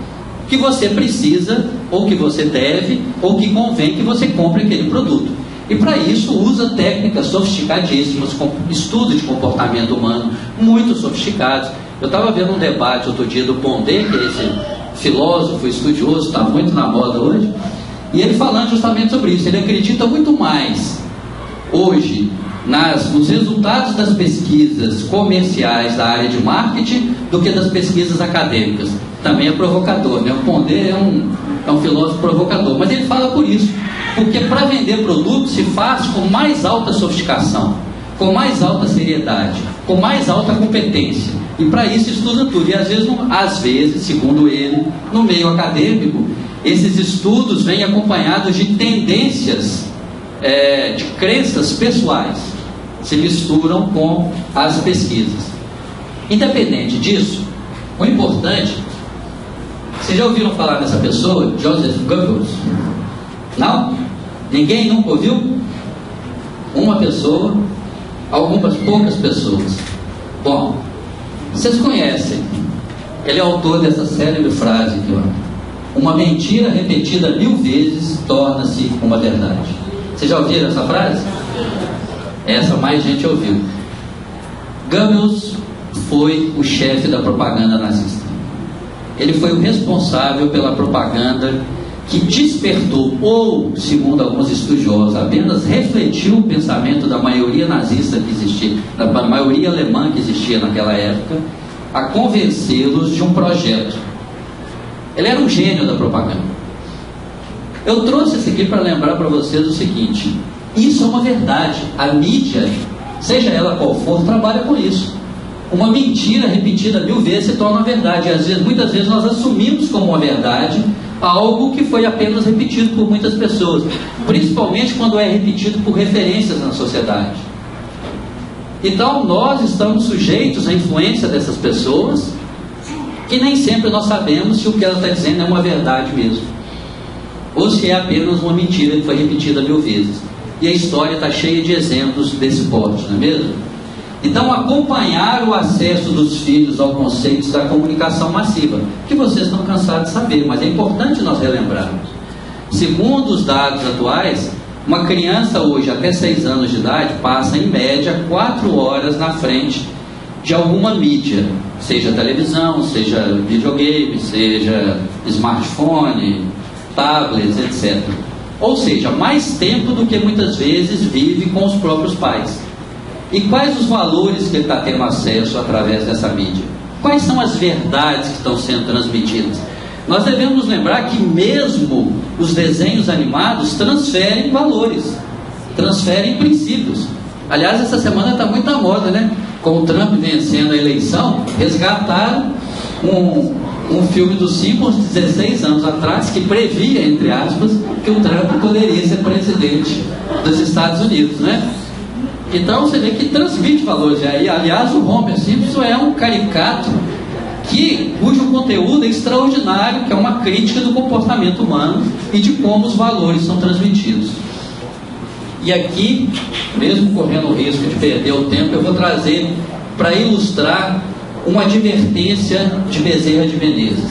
que você precisa, ou que você deve, ou que convém que você compre aquele produto. E para isso usa técnicas sofisticadíssimas, com estudo de comportamento humano muito sofisticados. Eu estava vendo um debate outro dia do Pondé, que é esse filósofo, estudioso, está muito na moda hoje, e ele falando justamente sobre isso. Ele acredita muito mais hoje nos resultados das pesquisas comerciais da área de marketing do que das pesquisas acadêmicas. Também é provocador, né? O Pondé é um filósofo provocador, mas ele fala por isso, porque para vender produto se faz com mais alta sofisticação, com mais alta seriedade, com mais alta competência, e para isso estuda tudo. E às vezes, segundo ele, no meio acadêmico, esses estudos vêm acompanhados de tendências, de crenças pessoais, se misturam com as pesquisas. Independente disso, o importante, vocês já ouviram falar dessa pessoa, Joseph Goebbels? Não? Ninguém nunca ouviu? Uma pessoa, algumas poucas pessoas. Bom, vocês conhecem, ele é autor dessa célebre frase aqui, ó: uma mentira repetida 1000 vezes torna-se uma verdade. Vocês já ouviram essa frase? Essa mais gente ouviu. Goebbels foi o chefe da propaganda nazista. Ele foi o responsável pela propaganda que despertou, ou, segundo alguns estudiosos, apenas refletiu o pensamento da maioria nazista que existia, da maioria alemã que existia naquela época, a convencê-los de um projeto. Ele era um gênio da propaganda. Eu trouxe isso aqui para lembrar para vocês o seguinte: isso é uma verdade. A mídia seja ela qual for, trabalha com isso. Uma mentira repetida 1000 vezes se torna uma verdade. E às vezes, muitas vezes nós assumimos como uma verdade algo que foi apenas repetido por muitas pessoas, principalmente quando é repetido por referências na sociedade. Então nós estamos sujeitos à influência dessas pessoas, que nem sempre nós sabemos se o que ela está dizendo é uma verdade mesmo, ou se é apenas uma mentira que foi repetida 1000 vezes. E a história está cheia de exemplos desse porte, não é mesmo? Então, acompanhar o acesso dos filhos ao conceito da comunicação massiva, que vocês estão cansados de saber, mas é importante nós relembrarmos. Segundo os dados atuais, uma criança hoje até 6 anos de idade passa em média 4 horas na frente de alguma mídia, seja televisão, seja videogame, seja smartphone, tablets, etc. Ou seja, mais tempo do que muitas vezes vive com os próprios pais. E quais os valores que ele está tendo acesso através dessa mídia? Quais são as verdades que estão sendo transmitidas? Nós devemos lembrar que mesmo os desenhos animados transferem valores, transferem princípios. Aliás, essa semana está muito à moda, né? Com o Trump vencendo a eleição, resgataram um filme dos Simpsons de 16 anos atrás, que previa, entre aspas, que o Trump poderia ser presidente dos Estados Unidos, né? Então você vê que transmite valores. E, aliás, o Homer Simpson é um caricato cujo conteúdo é extraordinário, que é uma crítica do comportamento humano e de como os valores são transmitidos. E aqui, mesmo correndo o risco de perder o tempo, eu vou trazer para ilustrar uma advertência de Bezerra de Menezes.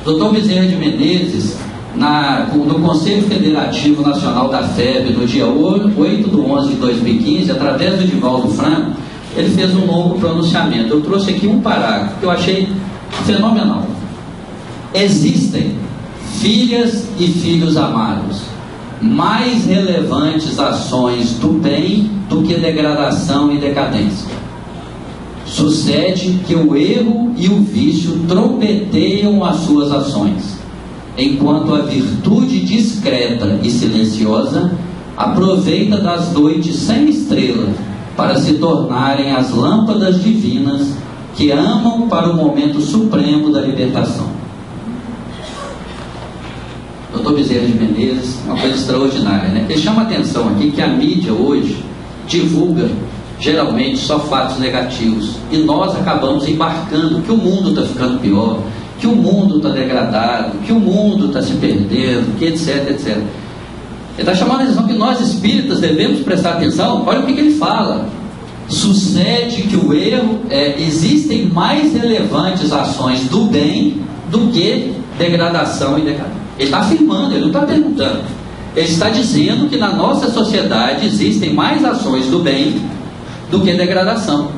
Dr. Bezerra de Menezes, no Conselho Federativo Nacional da FEB, no dia 8/11 de 2015, através do Divaldo Franco, ele fez um longo pronunciamento. Eu trouxe aqui um parágrafo que eu achei fenomenal. Existem, filhas e filhos amados, mais relevantes ações do bem do que degradação e decadência. Sucede que o erro e o vício trompeteiam as suas ações, enquanto a virtude discreta e silenciosa aproveita das noites sem estrela para se tornarem as lâmpadas divinas que amam para o momento supremo da libertação. Dr. Bezerra de Menezes, uma coisa extraordinária, né? Ele chama a atenção aqui que a mídia hoje divulga geralmente só fatos negativos, e nós acabamos embarcando que o mundo está ficando pior, que o mundo está degradado, que o mundo está se perdendo, que etc, etc. Ele está chamando a atenção que nós espíritas devemos prestar atenção. Olha o que ele fala. Sucede que o erro, existem mais relevantes ações do bem do que degradação e decadência. Ele está afirmando, ele não está perguntando. Ele está dizendo que na nossa sociedade existem mais ações do bem do que degradação.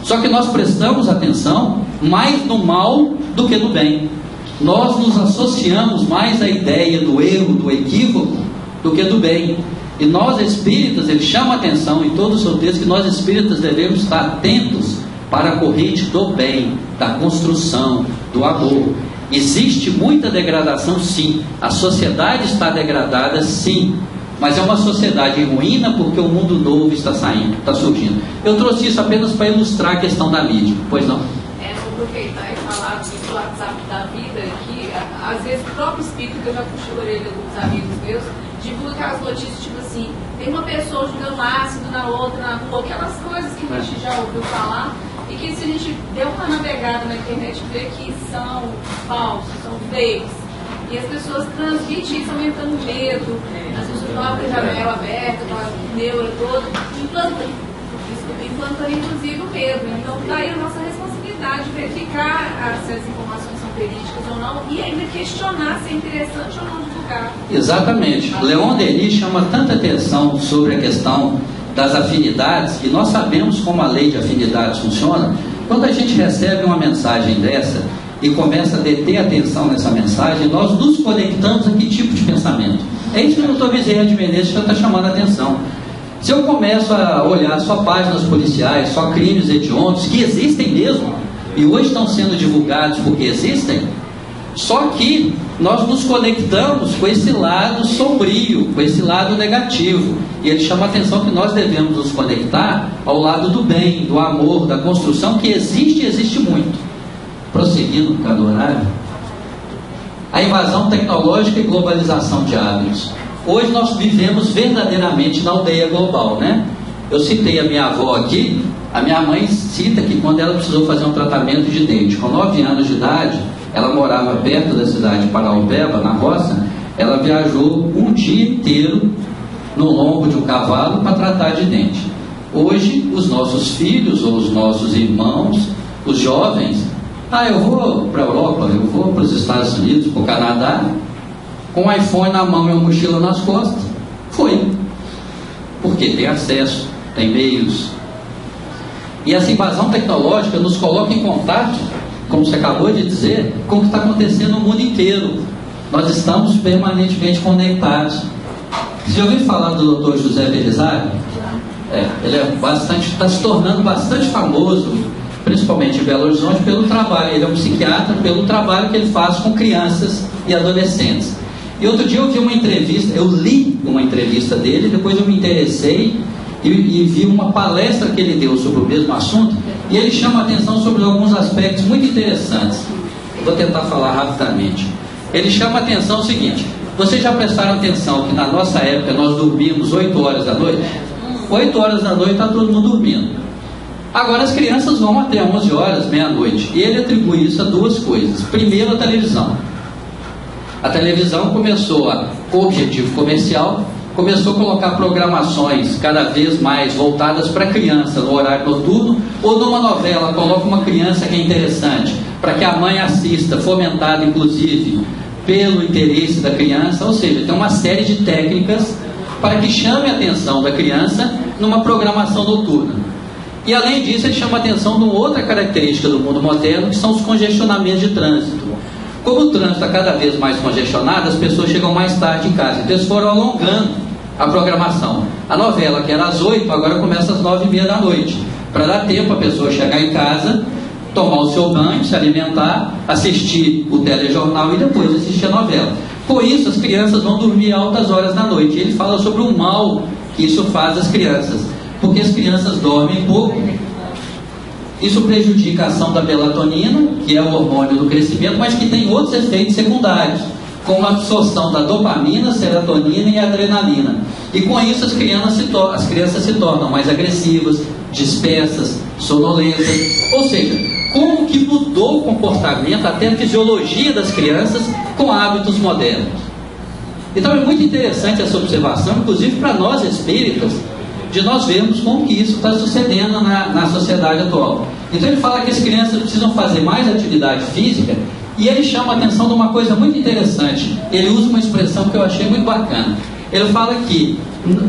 Só que nós prestamos atenção mais no mal do que no bem. Nós nos associamos mais à ideia do erro, do equívoco, do que do bem. E nós espíritas, ele chama a atenção em todo o seu texto que nós espíritas devemos estar atentos para a corrente do bem, da construção, do amor. Existe muita degradação, sim. A sociedade está degradada, sim. Mas é uma sociedade em ruína porque o mundo novo está surgindo. Eu trouxe isso apenas para ilustrar a questão da mídia. Pois não? Vou aproveitar e falar do WhatsApp da vida, que às vezes o próprio espírito, que eu já puxei a orelha dos amigos meus, divulga aquelas notícias tipo assim, tem uma pessoa jogando ácido na outra, na rua, aquelas coisas que a gente já ouviu falar, e que se a gente der uma navegada na internet vê que são falsos, são fakes. E as pessoas transmitem isso aumentando o medo, as pessoas estão com a janela aberta, com a neura toda, implantando inclusive o medo. Então daí a nossa responsabilidade de verificar se as informações são verídicas ou não, e ainda questionar se é interessante ou não divulgar. Exatamente. Leon Denis chama tanta atenção sobre a questão das afinidades, e nós sabemos como a lei de afinidades funciona. Quando a gente recebe uma mensagem dessa e começa a deter atenção nessa mensagem, nós nos conectamos a que tipo de pensamento? É isso que o Dr. Bezerra de Menezes já está chamando a atenção. Se eu começo a olhar só páginas policiais, só crimes hediondos, que existem mesmo, e hoje estão sendo divulgados porque existem, Só que nós nos conectamos com esse lado sombrio, com esse lado negativo. E ele chama a atenção que nós devemos nos conectar ao lado do bem, do amor, da construção, que existe e existe muito. Prosseguindo por causa do horário. A invasão tecnológica e globalização de hábitos. Hoje nós vivemos verdadeiramente na aldeia global, né? Eu citei a minha avó aqui. A minha mãe cita que quando ela precisou fazer um tratamento de dente, com 9 anos de idade, ela morava perto da cidade de Paraupeba, na roça. Ela viajou um dia inteiro no lombo de um cavalo para tratar de dente. Hoje, os nossos filhos ou os nossos irmãos, os jovens, eu vou para a Europa, eu vou para os Estados Unidos, para o Canadá, com um iPhone na mão e uma mochila nas costas. Foi. Porque tem acesso, tem meios. E essa invasão tecnológica nos coloca em contato, como você acabou de dizer, com o que está acontecendo no mundo inteiro. Nós estamos permanentemente conectados. Você já ouviu falar do Dr. José Belisário? Ele está se tornando bastante famoso, principalmente em Belo Horizonte, pelo trabalho. Ele é um psiquiatra, pelo trabalho que ele faz com crianças e adolescentes. E outro dia eu vi uma entrevista, eu li uma entrevista dele, depois eu me interessei e vi uma palestra que ele deu sobre o mesmo assunto, e ele chama a atenção sobre alguns aspectos muito interessantes. Eu vou tentar falar rapidamente. Ele chama a atenção o seguinte: vocês já prestaram atenção que na nossa época nós dormíamos 8 horas da noite? 8 horas da noite está todo mundo dormindo. Agora as crianças vão até 11 horas, meia-noite. E ele atribui isso a duas coisas. Primeiro, a televisão. A televisão começou, com objetivo comercial, começou a colocar programações cada vez mais voltadas para a criança no horário noturno, ou numa novela, coloca uma criança que é interessante, para que a mãe assista, fomentada inclusive pelo interesse da criança. Ou seja, tem uma série de técnicas para que chame a atenção da criança numa programação noturna. E além disso, ele chama a atenção de uma outra característica do mundo moderno, que são os congestionamentos de trânsito. Como o trânsito está cada vez mais congestionado, as pessoas chegam mais tarde em casa. Então eles foram alongando a programação. A novela, que era às 8, agora começa às 9h30 da noite, para dar tempo a pessoa chegar em casa, tomar o seu banho, se alimentar, assistir o telejornal e depois assistir a novela. Com isso, as crianças vão dormir altas horas da noite. Ele fala sobre o mal que isso faz às crianças, porque as crianças dormem pouco. Isso prejudica a ação da melatonina, que é o hormônio do crescimento, mas que tem outros efeitos secundários, como a absorção da dopamina, serotonina e adrenalina. E com isso as crianças se tornam mais agressivas, dispersas, sonolentas. Ou seja, como que mudou o comportamento, até a fisiologia das crianças com hábitos modernos. Então é muito interessante essa observação, inclusive para nós espíritas, de nós vermos como que isso está sucedendo na sociedade atual. Então ele fala que as crianças precisam fazer mais atividade física, e ele chama a atenção de uma coisa muito interessante. Ele usa uma expressão que eu achei muito bacana. Ele fala que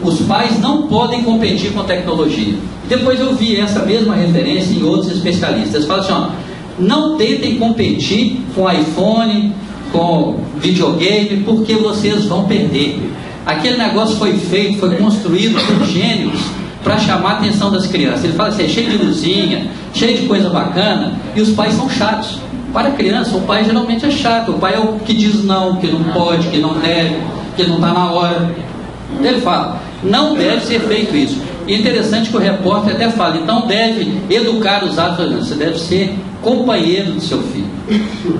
os pais não podem competir com a tecnologia. Depois eu vi essa mesma referência em outros especialistas. Eles falam assim, não tentem competir com iPhone, com videogame, porque vocês vão perder. Aquele negócio foi feito, foi construído por gênios para chamar a atenção das crianças. Ele fala assim, é cheio de luzinha, cheio de coisa bacana, e os pais são chatos. Para a criança, o pai geralmente é chato. O pai é o que diz não, que não pode, que não deve, que não está na hora. Ele fala, não deve ser feito isso. E é interessante que o repórter até fala, então deve educar os atos. Você deve ser companheiro do seu filho.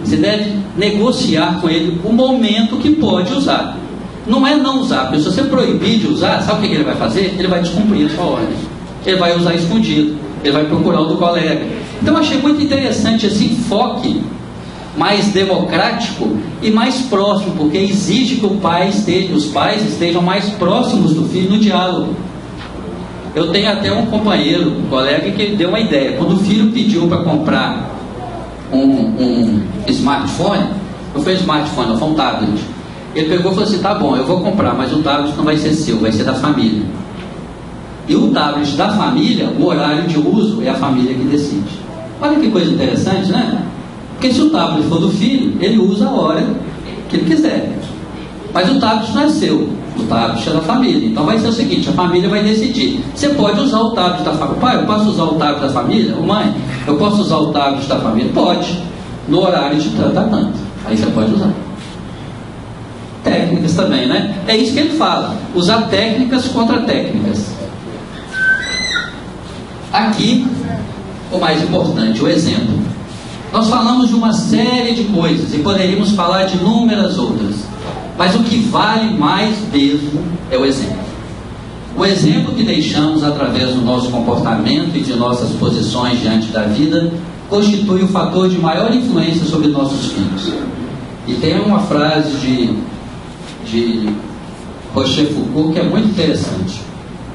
Você deve negociar com ele o momento que pode usar. Não é não usar, porque se você proibir de usar, sabe o que ele vai fazer? Ele vai descumprir a sua ordem. Ele vai usar escondido, ele vai procurar o do colega. Então eu achei muito interessante esse enfoque mais democrático e mais próximo, porque exige que os pais estejam mais próximos do filho no diálogo. Eu tenho até um companheiro, um colega, que deu uma ideia. Quando o filho pediu para comprar um smartphone, não foi um smartphone, não foi um tablet. Ele pegou e falou assim, tá bom, eu vou comprar, mas o tablet não vai ser seu, vai ser da família. E o tablet da família, o horário de uso é a família que decide. Olha que coisa interessante, né? Porque se o tablet for do filho, ele usa a hora que ele quiser. Mas o tablet não é seu, o tablet é da família. Então vai ser o seguinte, a família vai decidir. Você pode usar o tablet da família. Pai, eu posso usar o tablet da família? Mãe, eu posso usar o tablet da família? Pode, no horário de tratamento. Aí você pode usar. Técnicas também, né? É isso que ele fala. Usar técnicas contra técnicas. Aqui, o mais importante, o exemplo. Nós falamos de uma série de coisas e poderíamos falar de inúmeras outras. Mas o que vale mais mesmo é o exemplo. O exemplo que deixamos através do nosso comportamento e de nossas posições diante da vida constitui o fator de maior influência sobre nossos filhos. E tem uma frase de Rochefoucauld que é muito interessante.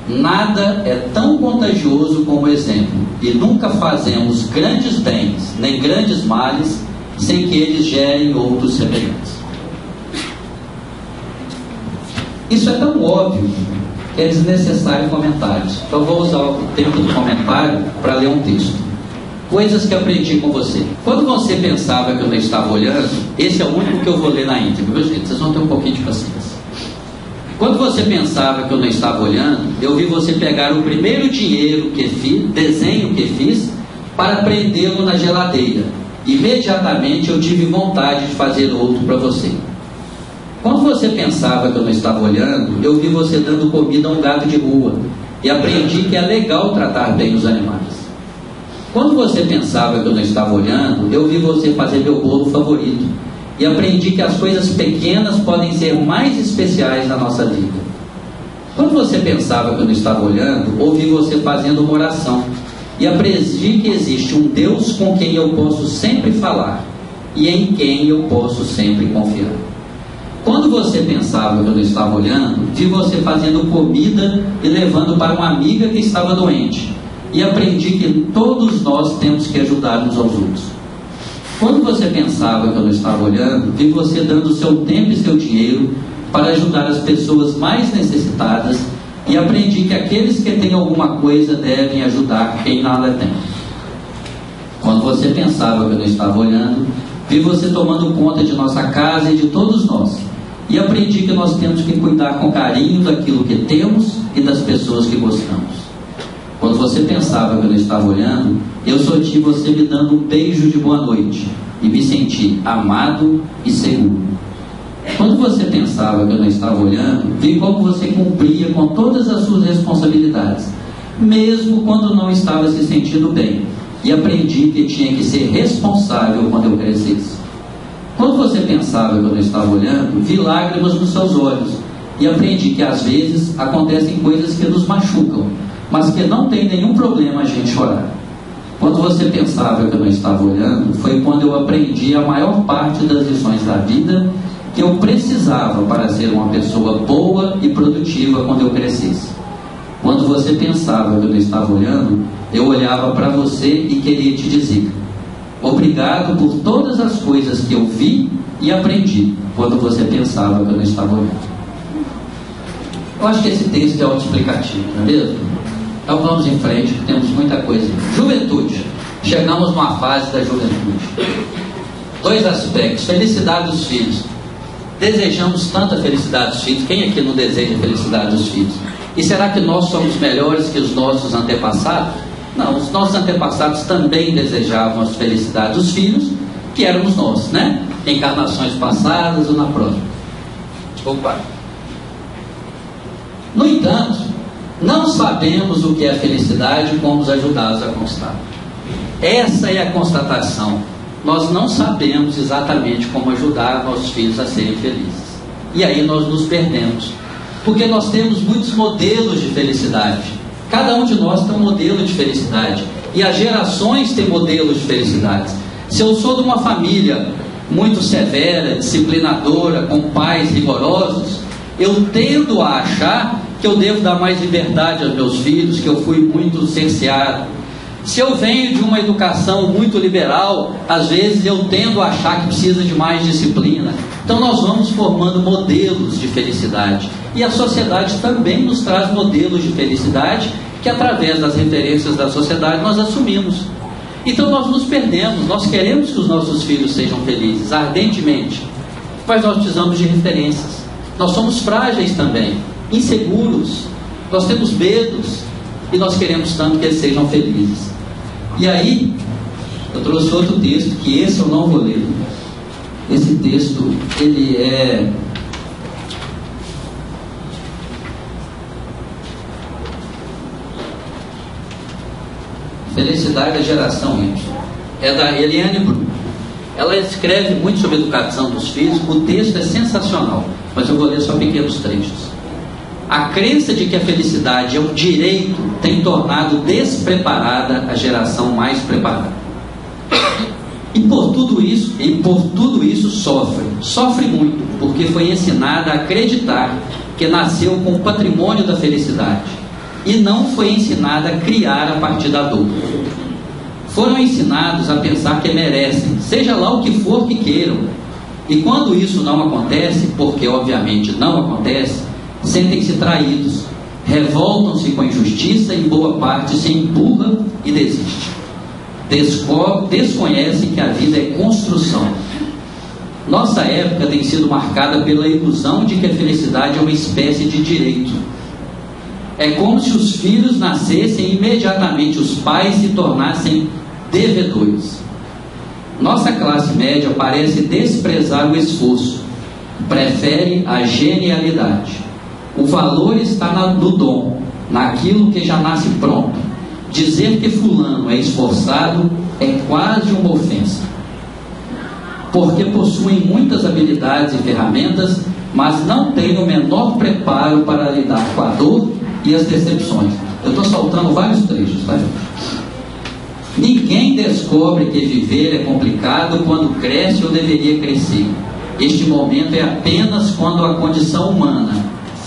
Nada é tão contagioso como o exemplo, e nunca fazemos grandes bens nem grandes males sem que eles gerem outros semelhantes. Isso é tão óbvio que é desnecessário comentários. Então vou usar o tempo do comentário para ler um texto. Coisas que aprendi com você. Quando você pensava que eu não estava olhando, esse é o único que eu vou ler na íntegra, viu, gente? Vocês vão ter um pouquinho de paciência. Quando você pensava que eu não estava olhando, eu vi você pegar o primeiro dinheiro que fiz, desenho que fiz, para prendê-lo na geladeira. Imediatamente eu tive vontade de fazer outro para você. Quando você pensava que eu não estava olhando, eu vi você dando comida a um gato de rua e aprendi que é legal tratar bem os animais. Quando você pensava que eu não estava olhando, eu vi você fazer meu bolo favorito e aprendi que as coisas pequenas podem ser mais especiais na nossa vida. Quando você pensava que eu não estava olhando, ouvi você fazendo uma oração e aprendi que existe um Deus com quem eu posso sempre falar e em quem eu posso sempre confiar. Quando você pensava que eu não estava olhando, vi você fazendo comida e levando para uma amiga que estava doente. E aprendi que todos nós temos que ajudar uns aos outros. Quando você pensava que eu não estava olhando, vi você dando seu tempo e seu dinheiro para ajudar as pessoas mais necessitadas. E aprendi que aqueles que têm alguma coisa devem ajudar quem nada tem. Quando você pensava que eu não estava olhando, vi você tomando conta de nossa casa e de todos nós. E aprendi que nós temos que cuidar com carinho daquilo que temos e das pessoas que gostamos. Quando você pensava que eu não estava olhando, eu senti você me dando um beijo de boa noite e me senti amado e seguro. Quando você pensava que eu não estava olhando, vi como você cumpria com todas as suas responsabilidades, mesmo quando não estava se sentindo bem, e aprendi que tinha que ser responsável quando eu crescesse. Quando você pensava que eu não estava olhando, vi lágrimas nos seus olhos e aprendi que às vezes acontecem coisas que nos machucam, mas que não tem nenhum problema a gente chorar. Quando você pensava que eu não estava olhando, foi quando eu aprendi a maior parte das lições da vida que eu precisava para ser uma pessoa boa e produtiva quando eu crescesse. Quando você pensava que eu não estava olhando, eu olhava para você e queria te dizer: obrigado por todas as coisas que eu vi e aprendi quando você pensava que eu não estava olhando. Eu acho que esse texto é autoexplicativo, não é mesmo? Então vamos em frente, temos muita coisa. Juventude. Chegamos numa fase da juventude. Dois aspectos. Felicidade dos filhos. Desejamos tanta felicidade dos filhos. Quem aqui não deseja a felicidade dos filhos? E será que nós somos melhores que os nossos antepassados? Não, os nossos antepassados também desejavam a felicidade dos filhos, que éramos nós, né? Encarnações passadas ou na próxima. Opa. No entanto, não sabemos o que é a felicidade e como os ajudá-los a conquistar. Essa é a constatação. Nós não sabemos exatamente como ajudar nossos filhos a serem felizes. E aí nós nos perdemos. Porque nós temos muitos modelos de felicidade. Cada um de nós tem um modelo de felicidade. E as gerações têm modelos de felicidade. Se eu sou de uma família muito severa, disciplinadora, com pais rigorosos, eu tendo a achar que eu devo dar mais liberdade aos meus filhos, que eu fui muito cerceado. Se eu venho de uma educação muito liberal, às vezes eu tendo a achar que precisa de mais disciplina. Então nós vamos formando modelos de felicidade. E a sociedade também nos traz modelos de felicidade que através das referências da sociedade nós assumimos. Então nós nos perdemos. Nós queremos que os nossos filhos sejam felizes, ardentemente. Mas nós precisamos de referências. Nós somos frágeis também, inseguros. Nós temos medos. E nós queremos tanto que eles sejam felizes. E aí, eu trouxe outro texto, que esse eu não vou ler. Esse texto, ele é Felicidade da Geração Y. É da Eliane Brum. Ela escreve muito sobre a educação dos filhos. O texto é sensacional, mas eu vou ler só pequenos trechos. A crença de que a felicidade é um direito tem tornado despreparada a geração mais preparada. E por tudo isso sofre muito, porque foi ensinada a acreditar que nasceu com o patrimônio da felicidade e não foi ensinada a criar a partir da dor. Foram ensinados a pensar que merecem, seja lá o que for que queiram, e quando isso não acontece, porque obviamente não acontece, sentem-se traídos, revoltam-se com a injustiça e boa parte se empurra e desiste. Desconhecem que a vida é construção. Nossa época tem sido marcada pela ilusão de que a felicidade é uma espécie de direito. É como se os filhos nascessem e imediatamente os pais se tornassem devedores. Nossa classe média parece desprezar o esforço, prefere a genialidade. O valor está no dom, naquilo que já nasce pronto. Dizer que fulano é esforçado é quase uma ofensa, porque possuem muitas habilidades e ferramentas, mas não têm o menor preparo para lidar com a dor e as decepções. Eu estou saltando vários trechos, tá, gente? Ninguém descobre que viver é complicado quando cresce ou deveria crescer. Este momento é apenas quando a condição humana,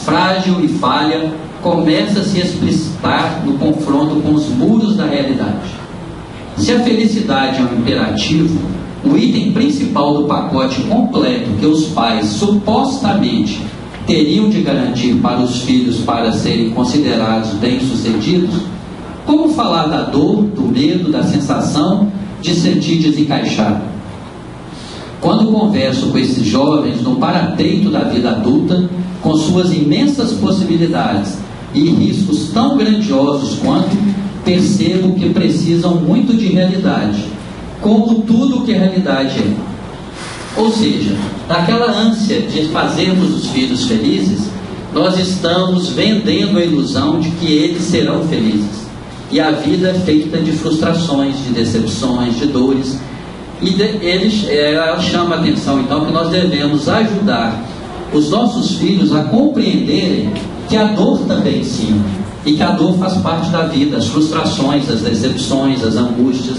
frágil e falha, começa a se explicitar no confronto com os muros da realidade. Se a felicidade é um imperativo, o item principal do pacote completo que os pais supostamente teriam de garantir para os filhos para serem considerados bem-sucedidos, como falar da dor, do medo, da sensação de sentir desencaixado? Quando converso com esses jovens no parapeito da vida adulta, com suas imensas possibilidades e riscos tão grandiosos quanto, percebo que precisam muito de realidade, como tudo o que a realidade é. Ou seja, naquela ânsia de fazermos os filhos felizes, nós estamos vendendo a ilusão de que eles serão felizes. E a vida é feita de frustrações, de decepções, de dores. E ela chama a atenção, então, que nós devemos ajudar os nossos filhos a compreenderem que a dor também ensina, e que a dor faz parte da vida, as frustrações, as decepções, as angústias.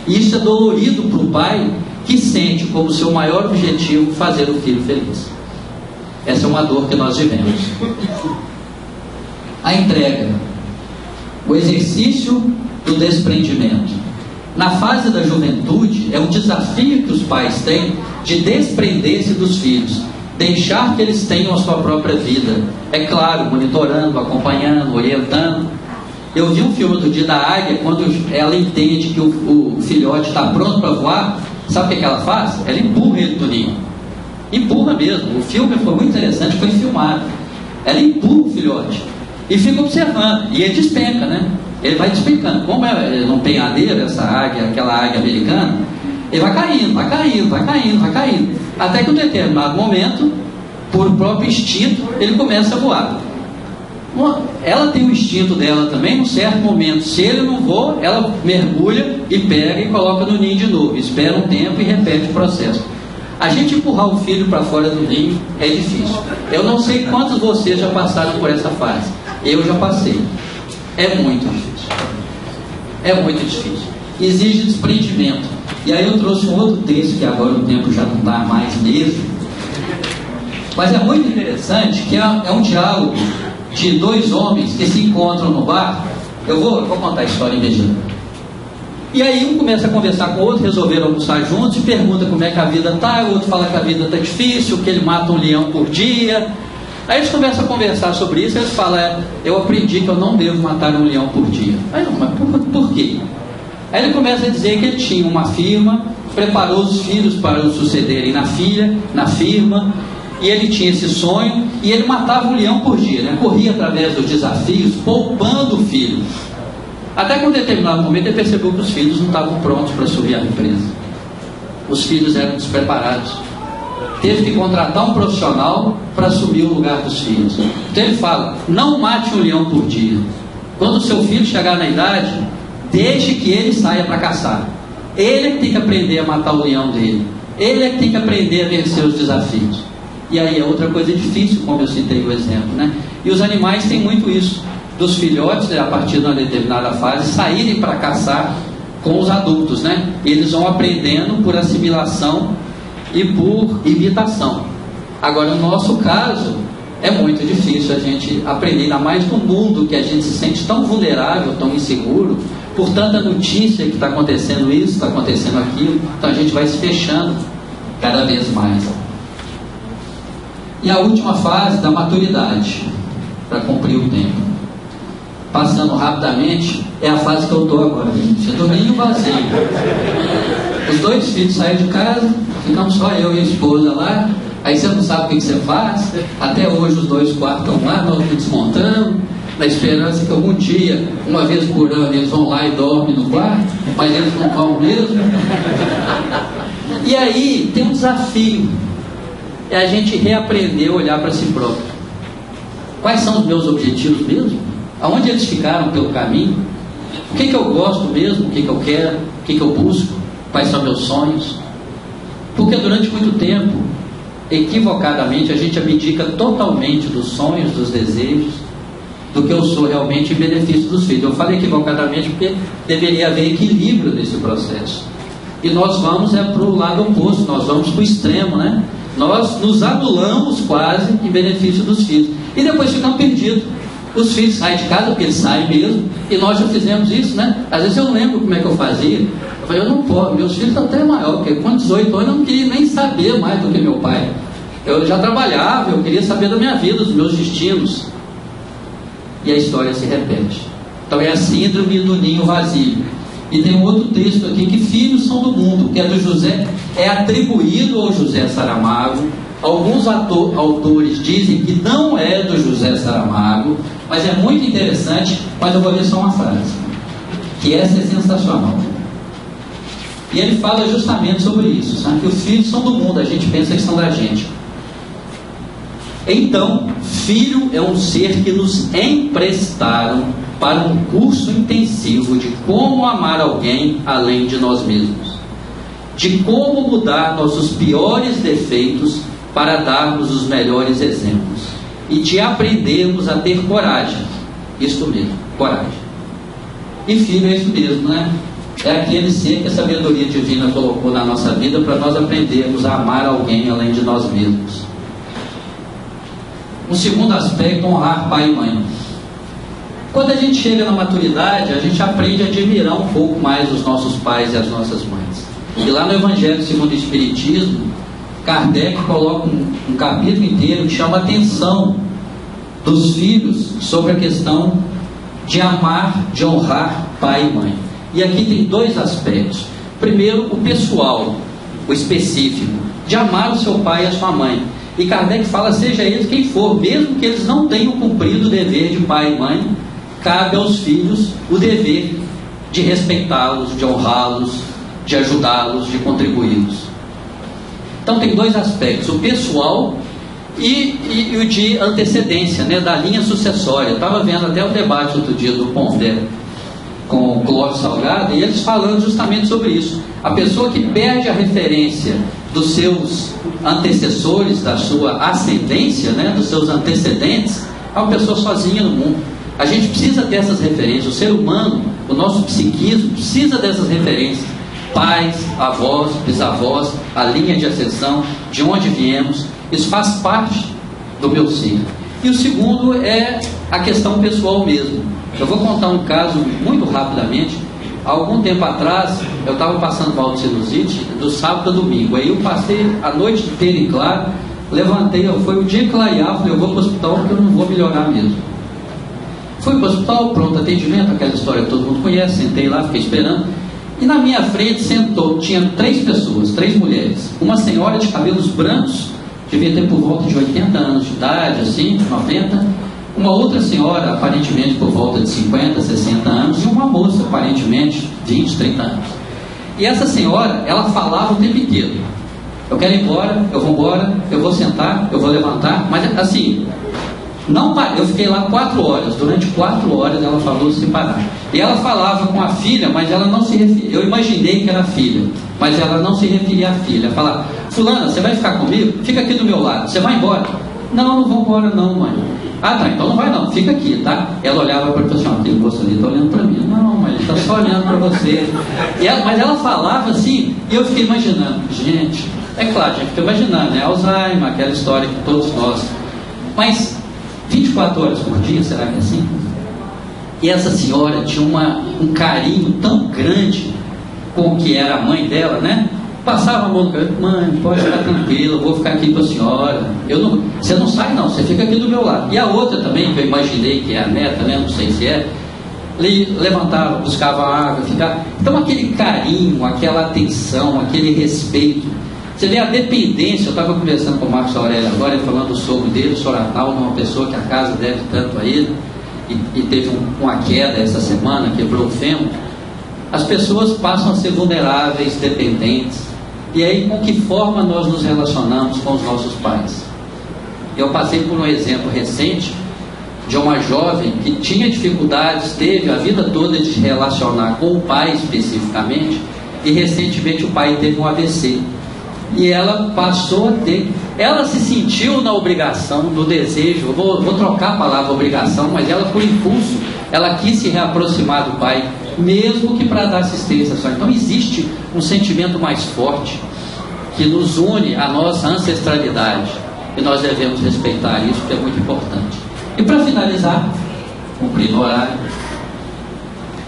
E isso é dolorido para o pai, que sente como seu maior objetivo fazer o filho feliz. Essa é uma dor que nós vivemos. A entrega, o exercício do desprendimento. Na fase da juventude, é um desafio que os pais têm de desprender-se dos filhos, deixar que eles tenham a sua própria vida. É claro, monitorando, acompanhando, orientando. Eu vi um filme do Dia da Águia, quando ela entende que o filhote está pronto para voar, sabe o que ela faz? Ela empurra ele do ninho. Empurra mesmo. O filme foi muito interessante, foi filmado. Ela empurra o filhote e fica observando. E ele despenca, né? Ele vai despencando. Como é num penhadeiro, essa águia, aquela águia americana, ele vai caindo, vai caindo, vai caindo, vai caindo. Até que em um determinado momento, por próprio instinto, ele começa a voar. Ela tem o instinto dela também, num certo momento, se ele não voa, ela mergulha e pega e coloca no ninho de novo, espera um tempo e repete o processo. A gente empurrar o filho para fora do ninho é difícil. Eu não sei quantos de vocês já passaram por essa fase. Eu já passei. É muito difícil. É muito difícil. Exige desprendimento. E aí eu trouxe um outro texto, que agora o tempo já não dá mais mesmo, mas é muito interessante, que é um diálogo de dois homens que se encontram no bar. Eu vou contar a história em vez de... E aí um começa a conversar com o outro, resolveram almoçar juntos, e pergunta como é que a vida está, o outro fala que a vida está difícil, que ele mata um leão por dia. Aí eles começam a conversar sobre isso, e eles falam, eu aprendi que eu não devo matar um leão por dia. Aí não, mas por quê? Aí ele começa a dizer que ele tinha uma firma, preparou os filhos para o sucederem na firma, e ele tinha esse sonho, e ele matava um leão por dia, né? Corria através dos desafios, poupando o filho. Até que em um determinado momento ele percebeu que os filhos não estavam prontos para subir a represa. Os filhos eram despreparados. teve que contratar um profissional para assumir o lugar dos filhos. Então ele fala, não mate um leão por dia. Quando o seu filho chegar na idade, deixe que ele saia para caçar. Ele é que tem que aprender a matar o leão dele. Ele é que tem que aprender a vencer os desafios. E aí é outra coisa difícil, como eu citei o exemplo, né? E os animais têm muito isso, dos filhotes, a partir de uma determinada fase, saírem para caçar com os adultos, né? E eles vão aprendendo por assimilação e por imitação. Agora, no nosso caso, é muito difícil a gente aprender, ainda mais no mundo que a gente se sente tão vulnerável, tão inseguro, por tanta notícia que está acontecendo isso, está acontecendo aquilo, então a gente vai se fechando cada vez mais. E a última fase da maturidade, para cumprir o tempo. Passando rapidamente, é a fase que eu estou agora. Você domínio vazio. Os 2 filhos saem de casa, ficamos só eu e a esposa lá. Aí você não sabe o que você faz. Até hoje os 2 quartos estão lá, nós desmontando, na esperança que algum dia, uma vez por ano, eles vão lá e dormem no quarto, mas eles não vão mesmo. E aí tem um desafio, é a gente reaprender a olhar para si próprio. Quais são os meus objetivos mesmo? Aonde eles ficaram pelo caminho? O que eu gosto mesmo? O que eu quero? O que eu busco? Quais são meus sonhos? Porque durante muito tempo, equivocadamente, a gente abdica totalmente dos sonhos, dos desejos, do que eu sou realmente em benefício dos filhos. Eu falei equivocadamente porque deveria haver equilíbrio nesse processo. E nós vamos para o lado oposto, nós vamos para o extremo, né? Nós nos anulamos quase em benefício dos filhos. E depois ficamos perdidos. Os filhos saem de casa, porque eles saem mesmo, e nós já fizemos isso, né? Às vezes eu lembro como é que eu fazia. Eu falei, eu não posso, meus filhos estão até maior, porque com 18 anos eu não queria nem saber mais do que meu pai. Eu já trabalhava, eu queria saber da minha vida, dos meus destinos. E a história se repete. Então é a síndrome do ninho vazio. E tem um outro texto aqui, que filhos são do mundo, que é do José, é atribuído ao José Saramago. Alguns autores dizem que não é do José Saramago, mas é muito interessante. Mas eu vou ler só uma frase, que essa é sensacional. E ele fala justamente sobre isso, sabe? Que os filhos são do mundo, a gente pensa que são da gente. Então, filho é um ser que nos emprestaram para um curso intensivo de como amar alguém além de nós mesmos, de como mudar nossos piores defeitos para darmos os melhores exemplos, e de aprendermos a ter coragem. Isso mesmo, coragem. E filho é isso mesmo, né? É aquele ser que a sabedoria divina colocou na nossa vida para nós aprendermos a amar alguém além de nós mesmos. Um segundo aspecto, honrar pai e mãe. Quando a gente chega na maturidade, a gente aprende a admirar um pouco mais os nossos pais e as nossas mães. E lá no Evangelho segundo o Espiritismo, Kardec coloca um capítulo inteiro que chama a atenção dos filhos sobre a questão de amar, de honrar pai e mãe. E aqui tem 2 aspectos. Primeiro, o pessoal, o específico, de amar o seu pai e a sua mãe. E Kardec fala, seja eles quem for, mesmo que eles não tenham cumprido o dever de pai e mãe, cabe aos filhos o dever de respeitá-los, de honrá-los, de ajudá-los, de contribuí-los. Então tem 2 aspectos, o pessoal e o de antecedência, né, da linha sucessória. Eu estava vendo até o debate outro dia do Pondé com o Clóvis Salgado, e eles falando justamente sobre isso. A pessoa que perde a referência dos seus antecessores, da sua ascendência, né, dos seus antecedentes, é uma pessoa sozinha no mundo. A gente precisa dessas referências. O ser humano, o nosso psiquismo, precisa dessas referências. Pais, avós, bisavós, a linha de ascensão, de onde viemos. Isso faz parte do meu ser. E o segundo é a questão pessoal mesmo. Eu vou contar um caso muito rapidamente. Há algum tempo atrás, eu estava passando mal de sinusite, do sábado a domingo. Aí eu passei a noite inteira em claro, levantei, foi o dia que clarear, falei, eu vou para o hospital porque eu não vou melhorar mesmo. Fui para o hospital, pronto atendimento, aquela história que todo mundo conhece, sentei lá, fiquei esperando. E na minha frente sentou, tinha 3 pessoas, 3 mulheres. Uma senhora de cabelos brancos, devia ter por volta de 80 anos de idade, assim, 90. Uma outra senhora, aparentemente por volta de 50, 60 anos, e uma moça, aparentemente 20, 30 anos. E essa senhora, ela falava o tempo inteiro. Eu quero ir embora, eu vou embora, eu vou sentar, eu vou levantar, mas assim, não parei. Eu fiquei lá 4 horas, durante 4 horas ela falou sem parar. E ela falava com a filha, mas ela não se referia, eu imaginei que era a filha, mas ela não se referia à filha. Ela falava: fulana, você vai ficar comigo? Fica aqui do meu lado, você vai embora? Não, não vou embora não, mãe. Ah, tá, então não vai não, fica aqui, tá? Ela olhava para ele e falou assim: aquele moço ali está olhando para mim. Não, mas ele está só olhando para você. Mas ela falava assim, e eu fiquei imaginando, gente, é claro, a gente fica imaginando, né? Alzheimer, aquela história que todos nós. Mas 24 horas por dia, será que é assim? E essa senhora tinha um carinho tão grande com o que era a mãe dela, né? Passava a mão no cabelo: mãe, pode ficar tranquila, eu vou ficar aqui com a senhora. Você não sai não, você fica aqui do meu lado. E a outra também, que eu imaginei que é a neta, né? Não sei se é, levantava, buscava água, ficava. Então aquele carinho, aquela atenção, aquele respeito. Você vê a dependência. Eu estava conversando com o Marcos Aurélio agora, falando do sogro dele, o Sr. Arnaldo, uma pessoa que a casa deve tanto a ele, e teve uma queda essa semana, quebrou o fêmur. As pessoas passam a ser vulneráveis, dependentes. E aí, com que forma nós nos relacionamos com os nossos pais? Eu passei por um exemplo recente de uma jovem que tinha dificuldades, teve a vida toda de se relacionar com o pai especificamente, e recentemente o pai teve um AVC. E ela passou a ter, ela se sentiu na obrigação, no desejo, vou trocar a palavra obrigação, mas ela, por impulso, ela quis se reaproximar do pai, mesmo que para dar assistência só. Então existe um sentimento mais forte que nos une à nossa ancestralidade, e nós devemos respeitar isso, que é muito importante. E para finalizar, cumprir no horário,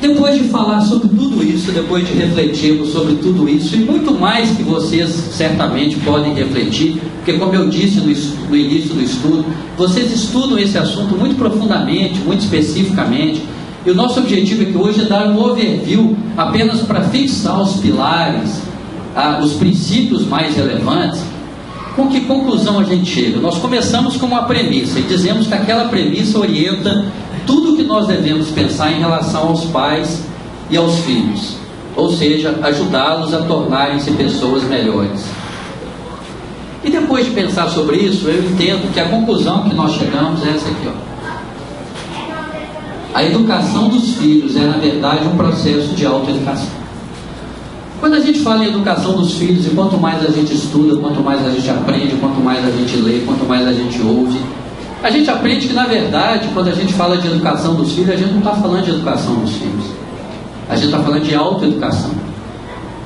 depois de falar sobre tudo isso, depois de refletirmos sobre tudo isso e muito mais que vocês certamente podem refletir, porque, como eu disse no início do estudo, vocês estudam esse assunto muito profundamente, muito especificamente, e o nosso objetivo aqui hoje é dar um overview apenas para fixar os pilares, os princípios mais relevantes. Com que conclusão a gente chega? Nós começamos com uma premissa e dizemos que aquela premissa orienta tudo o que nós devemos pensar em relação aos pais e aos filhos, ou seja, ajudá-los a tornarem-se pessoas melhores. E depois de pensar sobre isso, eu entendo que a conclusão que nós chegamos é essa aqui, ó. A educação dos filhos é, na verdade, um processo de autoeducação. Quando a gente fala em educação dos filhos, e quanto mais a gente estuda, quanto mais a gente aprende, quanto mais a gente lê, quanto mais a gente ouve, a gente aprende que, na verdade, quando a gente fala de educação dos filhos, a gente não está falando de educação dos filhos. A gente está falando de autoeducação.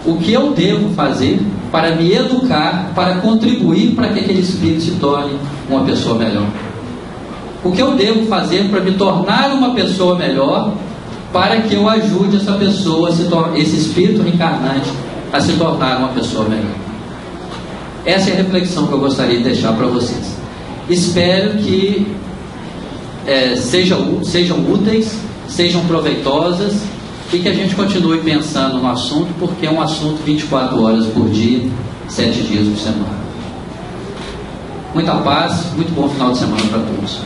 O que eu devo fazer para me educar, para contribuir para que aquele espírito se torne uma pessoa melhor? O que eu devo fazer para me tornar uma pessoa melhor, para que eu ajude essa pessoa, esse espírito reencarnante, a se tornar uma pessoa melhor? Essa é a reflexão que eu gostaria de deixar para vocês. Espero que sejam úteis, sejam proveitosas, e que a gente continue pensando no assunto, porque é um assunto 24 horas por dia, 7 dias por semana. Muita paz, muito bom final de semana para todos.